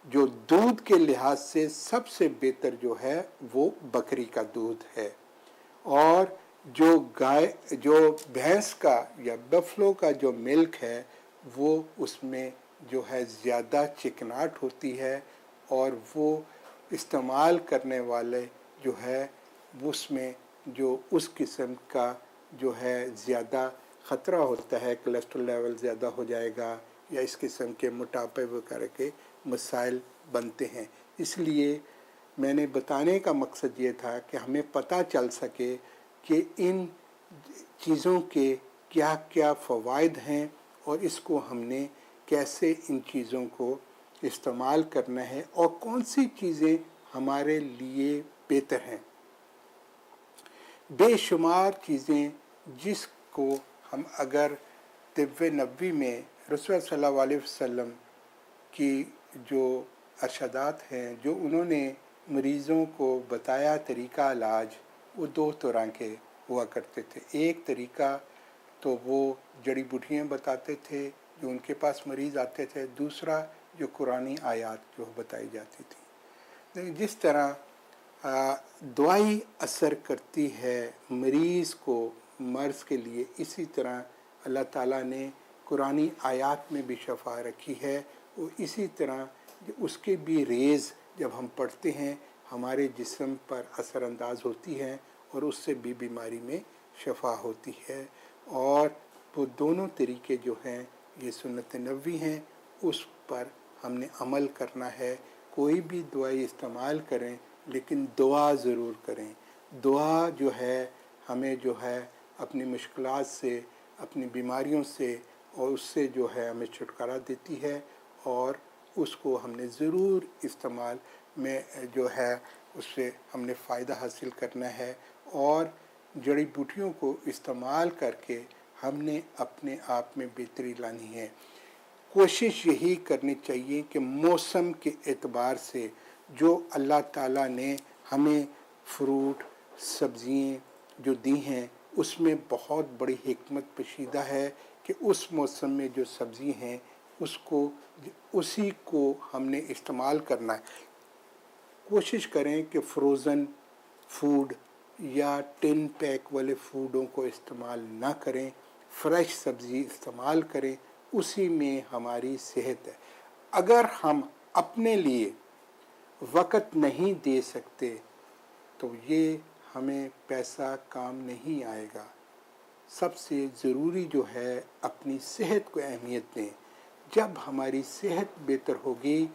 S1: जो दूध के लिहाज से सबसे बेहतर जो है वो बकरी का दूध है। और जो भैंस का या बफलो का जो मिल्क है वो उसमें जो है ज़्यादा चिकनाहट होती है और वो इस्तेमाल करने वाले जो है उसमें जो उस किस्म का जो है ज़्यादा ख़तरा होता है, कोलेस्ट्रॉल लेवल ज़्यादा हो जाएगा या इस किस्म के मोटापे वगैरह के मसाइल बनते हैं। इसलिए मैंने बताने का मकसद ये था कि हमें पता चल सके कि इन चीज़ों के क्या क्या फ़वाइद हैं और इसको हमने कैसे इन चीज़ों को इस्तेमाल करना है और कौन सी चीज़ें हमारे लिए बेहतर हैं। बेशुमार चीज़ें जिसको हम अगर तिब्बे नबवी में रसूल सल्लल्लाहु अलैहि वसल्लम की जो अरशदात हैं, जो उन्होंने मरीज़ों को बताया तरीक़ा इलाज, वो दो तरह के हुआ करते थे। एक तरीक़ा तो वो जड़ी बूटियाँ बताते थे जो उनके पास मरीज़ आते थे, दूसरा जो कुरानी आयत जो बताई जाती थी। जिस तरह दवाई असर करती है मरीज़ को मर्ज़ के लिए, इसी तरह अल्लाह ताला ने कुरानी आयत में भी शफा रखी है। वो इसी तरह उसके भी रेज़ जब हम पढ़ते हैं हमारे जिस्म पर असरानंदाज होती हैं और उससे भी बीमारी में शफा होती है। और वो दोनों तरीके जो हैं ये सुन्नत नबवी हैं, उस पर हमने अमल करना है। कोई भी दवाई इस्तेमाल करें लेकिन दुआ ज़रूर करें। दुआ जो है हमें जो है अपनी मुश्किलात से, अपनी बीमारियों से और उससे जो है हमें छुटकारा देती है और उसको हमने ज़रूर इस्तेमाल में जो है उससे हमने फ़ायदा हासिल करना है। और जड़ी बूटियों को इस्तेमाल करके हमने अपने आप में बेहतरी लानी है। कोशिश यही करनी चाहिए कि मौसम के एतबार से जो अल्लाह ताला ने हमें फ्रूट सब्ज़ियाँ जो दी हैं उसमें बहुत बड़ी हिकमत पोशीदा है कि उस मौसम में जो सब्ज़ी हैं उसी को हमने इस्तेमाल करना है। कोशिश करें कि फ्रोज़न फूड या टिन पैक वाले फूडों को इस्तेमाल ना करें, फ्रेश सब्ज़ी इस्तेमाल करें, उसी में हमारी सेहत है। अगर हम अपने लिए वक़्त नहीं दे सकते तो ये हमें पैसा काम नहीं आएगा। सबसे ज़रूरी जो है अपनी सेहत को अहमियत दें। जब हमारी सेहत बेहतर होगी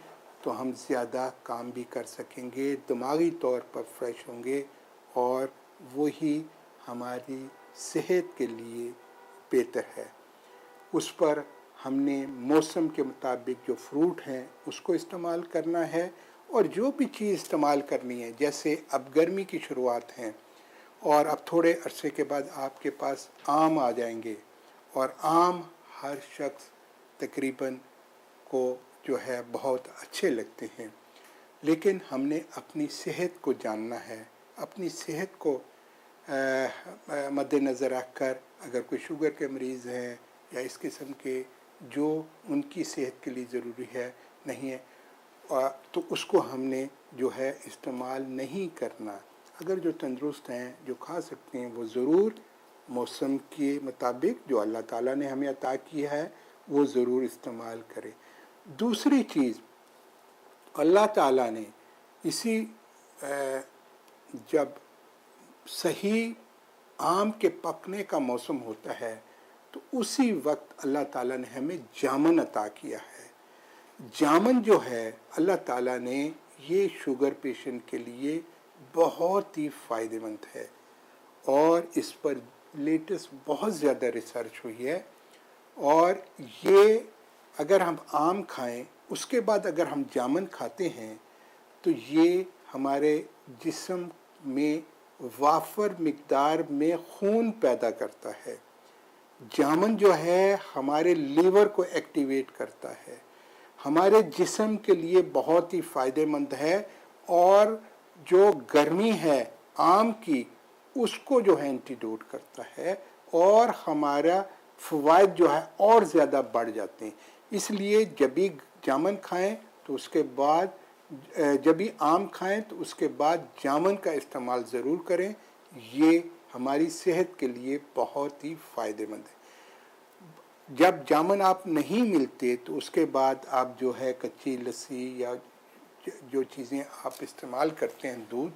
S1: तो हम ज़्यादा काम भी कर सकेंगे, दिमागी तौर पर फ्रेश होंगे और वही हमारी सेहत के लिए बेहतर है। उस पर हमने मौसम के मुताबिक जो फ्रूट हैं उसको इस्तेमाल करना है और जो भी चीज़ इस्तेमाल करनी है, जैसे अब गर्मी की शुरुआत है और अब थोड़े अरसे के बाद आपके पास आम आ जाएंगे और आम हर शख्स तकरीबन को जो है बहुत अच्छे लगते हैं, लेकिन हमने अपनी सेहत को जानना है। अपनी सेहत को मद्देनज़र रख कर अगर कोई शुगर के मरीज़ हैं या इस किस्म के जो उनकी सेहत के लिए ज़रूरी है नहीं है तो उसको हमने जो है इस्तेमाल नहीं करना। अगर जो तंदुरुस्त हैं, जो खा सकते हैं, वो ज़रूर मौसम के मुताबिक जो अल्लाह ताला ने हमें अता किया है वो ज़रूर इस्तेमाल करें। दूसरी चीज़, अल्लाह ताला ने इसी जब सही आम के पकने का मौसम होता है तो उसी वक्त अल्लाह ताला ने हमें जामन अता किया है। जामन जो है अल्लाह ताला ने ये शुगर पेशेंट के लिए बहुत ही फ़ायदेमंद है और इस पर लेटेस्ट बहुत ज़्यादा रिसर्च हुई है। और ये अगर हम आम खाएं उसके बाद अगर हम जामन खाते हैं तो ये हमारे जिस्म में वाफर मिक़दार में खून पैदा करता है। जामन जो है हमारे लीवर को एक्टिवेट करता है, हमारे जिस्म के लिए बहुत ही फ़ायदेमंद है। और जो गर्मी है आम की उसको जो है एंटीडोट करता है और हमारा फ़वाइद जो है और ज़्यादा बढ़ जाते हैं। इसलिए जब भी जामुन खाएं तो उसके बाद जब भी आम खाएं तो उसके बाद जामुन का इस्तेमाल ज़रूर करें। ये हमारी सेहत के लिए बहुत ही फ़ायदेमंद है। जब जामुन आप नहीं मिलते तो उसके बाद आप जो है कच्ची लस्सी या जो चीज़ें आप इस्तेमाल करते हैं दूध,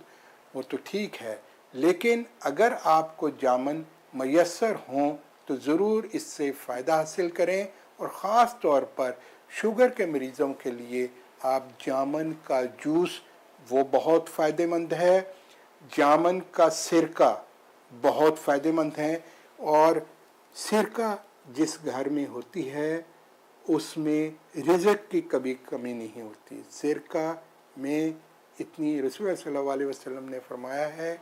S1: वो तो ठीक है, लेकिन अगर आपको जामुन मैसर हों तो ज़रूर इससे फ़ायदा हासिल करें। और ख़ास तौर पर शुगर के मरीज़ों के लिए आप जामुन का जूस वो बहुत फ़ायदेमंद है, जामुन का सिरका बहुत फ़ायदेमंद है। और सिरका जिस घर में होती है उसमें रिज़्क़ की कभी कमी नहीं होती। सिरका में इतनी रसूल सल्लल्लाहु अलैहि वसल्लम ने फरमाया है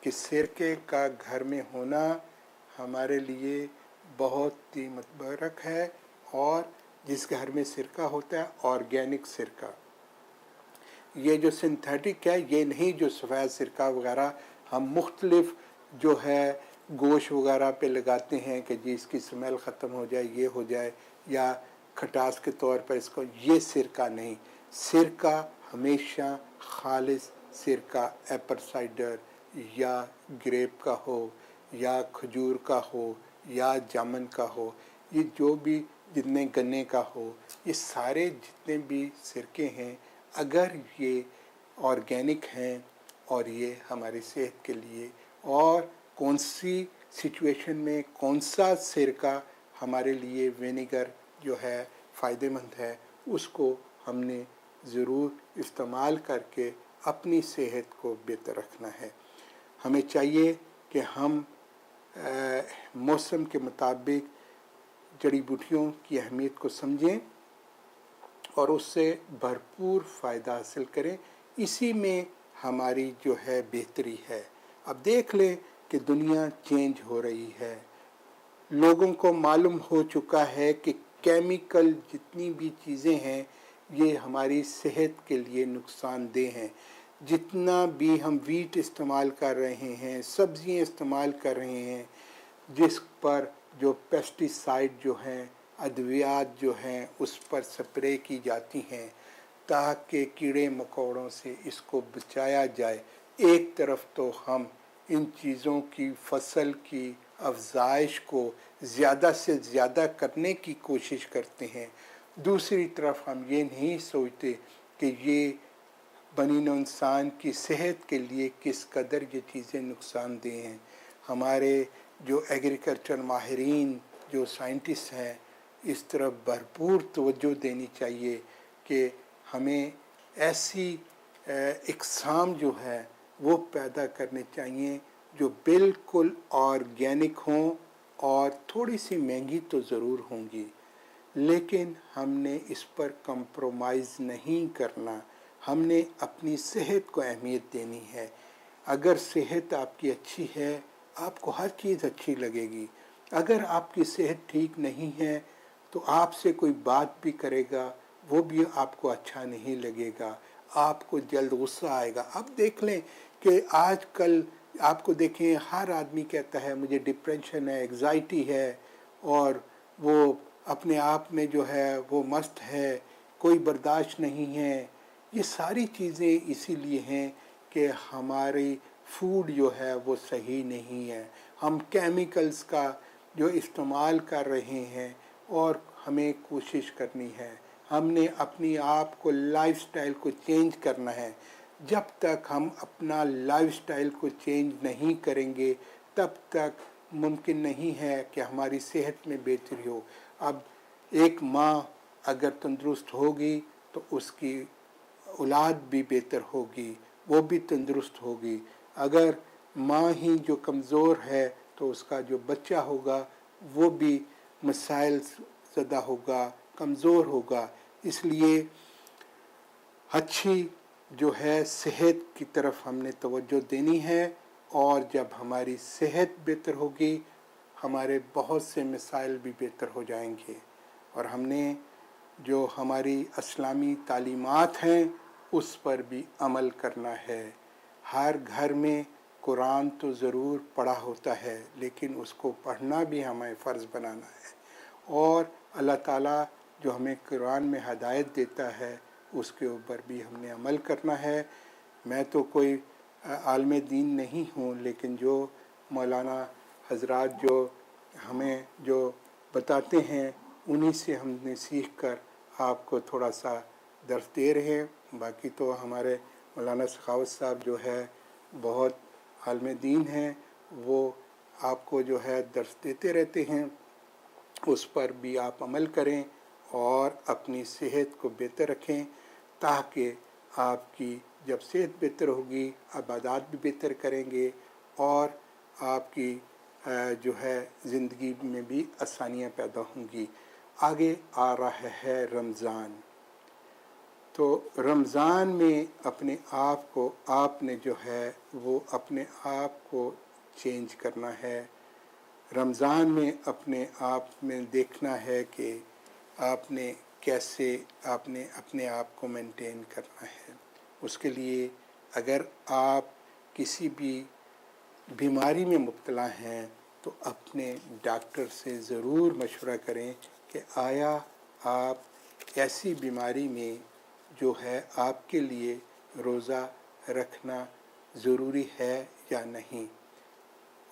S1: कि सिरके का घर में होना हमारे लिए बहुत ही मुबारक है। और जिस घर में सिरका होता है ऑर्गेनिक सिरका, ये जो सिंथेटिक है, ये नहीं जो सफ़ेद सिरका वगैरह हम मुख्तलिफ जो है गोश्त वगैरह पे लगाते हैं कि जी इसकी स्मेल ख़त्म हो जाए, ये हो जाए, या खटास के तौर पर इसको, ये सिरका नहीं। सिरका हमेशा खालिस सिरका एप्पल साइडर या ग्रेप का हो या खजूर का हो या जामुन का हो, ये जो भी जितने गन्ने का हो, ये सारे जितने भी सिरके हैं अगर ये ऑर्गेनिक हैं और ये हमारी सेहत के लिए, और कौन सी सिचुएशन में कौन सा सिरका हमारे लिए विनेगर जो है फ़ायदेमंद है, उसको हमने ज़रूर इस्तेमाल करके अपनी सेहत को बेहतर रखना है। हमें चाहिए कि हम मौसम के मुताबिक जड़ी बूटियों की अहमियत को समझें और उससे भरपूर फ़ायदा हासिल करें। इसी में हमारी जो है बेहतरी है। अब देख लें कि दुनिया चेंज हो रही है, लोगों को मालूम हो चुका है कि केमिकल जितनी भी चीज़ें हैं ये हमारी सेहत के लिए नुकसानदेह हैं। जितना भी हम वीट इस्तेमाल कर रहे हैं, सब्ज़ियाँ इस्तेमाल कर रहे हैं, जिस पर जो पेस्टिसाइड जो हैं, अद्वियात जो हैं, उस पर स्प्रे की जाती हैं ताकि कीड़े मकोड़ों से इसको बचाया जाए। एक तरफ तो हम इन चीज़ों की फसल की अफजाइश को ज़्यादा से ज़्यादा करने की कोशिश करते हैं, दूसरी तरफ हम ये नहीं सोचते कि ये बनी नौ इंसान की सेहत के लिए किस कदर ये चीज़ें नुकसानदेह हैं। हमारे जो एग्रीकल्चर माहिरीन जो साइंटिस्ट हैं, इस तरफ भरपूर तवज्जो देनी चाहिए कि हमें ऐसी इक़साम जो है वो पैदा करने चाहिए जो बिल्कुल ऑर्गेनिक हों, और थोड़ी सी महंगी तो ज़रूर होंगी, लेकिन हमने इस पर कंप्रोमाइज़ नहीं करना। हमने अपनी सेहत को अहमियत देनी है। अगर सेहत आपकी अच्छी है आपको हर चीज़ अच्छी लगेगी। अगर आपकी सेहत ठीक नहीं है तो आपसे कोई बात भी करेगा वो भी आपको अच्छा नहीं लगेगा, आपको जल्द गुस्सा आएगा। अब देख लें कि आजकल आपको देखें हर आदमी कहता है मुझे डिप्रेशन है, एग्ज़ाइटी है, और वो अपने आप में जो है वो मस्त है, कोई बर्दाश्त नहीं है। ये सारी चीज़ें इसीलिए हैं कि हमारी फूड जो है वो सही नहीं है। हम केमिकल्स का जो इस्तेमाल कर रहे हैं, और हमें कोशिश करनी है, हमने अपनी आप को लाइफस्टाइल को चेंज करना है। जब तक हम अपना लाइफस्टाइल को चेंज नहीं करेंगे तब तक मुमकिन नहीं है कि हमारी सेहत में बेहतरी हो। अब एक माँ अगर तंदुरुस्त होगी तो उसकी औलाद भी बेहतर होगी, वो भी तंदुरुस्त होगी। अगर माँ ही जो कमज़ोर है तो उसका जो बच्चा होगा वो भी मसाइल ज़दा होगा, कमज़ोर होगा। इसलिए अच्छी जो है सेहत की तरफ हमने तवज्जो देनी है, और जब हमारी सेहत बेहतर होगी हमारे बहुत से मसाइल भी बेहतर हो जाएंगे। और हमने जो हमारी इस्लामी तालीमात हैं उस पर भी अमल करना है। हर घर में قرآن تو ضرور پڑھا ہوتا ہے لیکن اس کو پڑھنا بھی ہمیں فرض بنانا ہے، اور اللہ تعالیٰ جو ہمیں قرآن میں ہدایت دیتا ہے اس کے اوپر بھی ہم نے عمل کرنا ہے۔ میں تو کوئی عالم دین نہیں ہوں، لیکن جو مولانا حضرات جو ہمیں جو بتاتے ہیں انہی سے ہم نے سیکھ کر آپ کو تھوڑا سا درس دے رہے ہیں۔ باقی تو ہمارے مولانا سخاوت صاحب جو ہے بہت عالم دین ہیں، وہ آپ کو جو ہے درس دیتے رہتے ہیں، اس پر بھی آپ عمل کریں اور اپنی صحت کو بہتر رکھیں، تاکہ آپ کی جب صحت بہتر ہوگی عبادات بھی بہتر کریں گے اور آپ کی جو ہے زندگی میں بھی آسانیاں پیدا ہوں گی۔ آگے آ رہا ہے رمضان، تو رمضان میں اپنے آپ کو آپ نے جو ہے وہ اپنے آپ کو چینج کرنا ہے۔ رمضان میں اپنے آپ میں دیکھنا ہے کہ آپ نے کیسے آپ نے اپنے آپ کو مینٹین کرنا ہے۔ اس کے لیے اگر آپ کسی بھی بیماری میں مبتلا ہیں تو اپنے ڈاکٹر سے ضرور مشورہ کریں کہ آیا آپ ایسی بیماری میں جو ہے آپ کے لیے روزہ رکھنا ضروری ہے یا نہیں،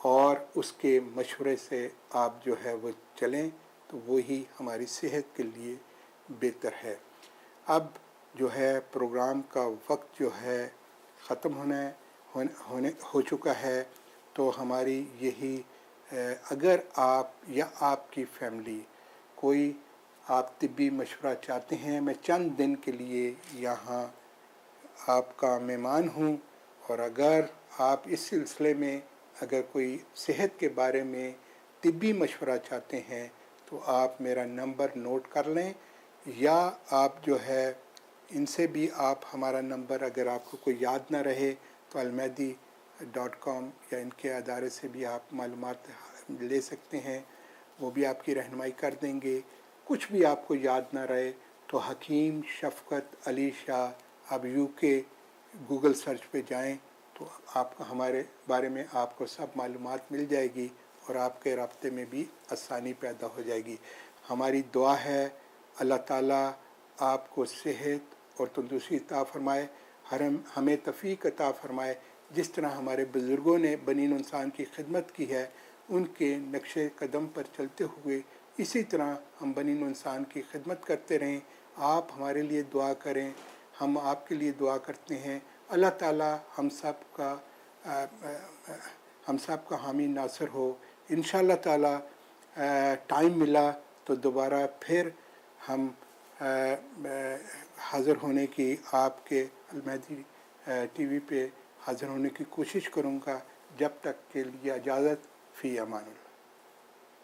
S1: اور اس کے مشورے سے آپ جو ہے وہ چلیں تو وہی ہماری صحت کے لیے بہتر ہے۔ اب جو ہے پروگرام کا وقت جو ہے ختم ہو چکا ہے، تو ہماری یہی اگر آپ یا آپ کی فیملی کوئی آپ طبی مشورہ چاہتے ہیں، میں چند دن کے لیے یہاں آپ کا مہمان ہوں، اور اگر آپ اس سلسلے میں اگر کوئی صحت کے بارے میں طبی مشورہ چاہتے ہیں تو آپ میرا نمبر نوٹ کر لیں، یا آپ جو ہے ان سے بھی آپ ہمارا نمبر اگر آپ کو کوئی یاد نہ رہے تو almehdi.com یا ان کے ادارے سے بھی آپ معلومات لے سکتے ہیں، وہ بھی آپ کی رہنمائی کر دیں گے۔ کچھ بھی آپ کو یاد نہ رہے تو حکیم شفقت علی شاہ آپ UK گوگل سرچ پہ جائیں تو آپ کو ہمارے بارے میں آپ کو سب معلومات مل جائے گی، اور آپ کے رابطے میں بھی آسانی پیدا ہو جائے گی۔ ہماری دعا ہے اللہ تعالیٰ آپ کو صحت اور تندرستی عطا فرمائے، ہمیں توفیق عطا فرمائے، جس طرح ہمارے بزرگوں نے بنی انسان کی خدمت کی ہے ان کے نقش قدم پر چلتے ہوئے اسی طرح ہم بنی انسان کی خدمت کرتے رہیں۔ آپ ہمارے لیے دعا کریں، ہم آپ کے لیے دعا کرتے ہیں۔ اللہ تعالیٰ ہم سب کا حامی ناصر ہو۔ انشاءاللہ تعالیٰ ٹائم ملا تو دوبارہ پھر ہم حاضر ہونے کی آپ کے المہدی TV پہ حاضر ہونے کی کوشش کروں گا۔ جب تک کے لیے اجازت، فی امان اللہ۔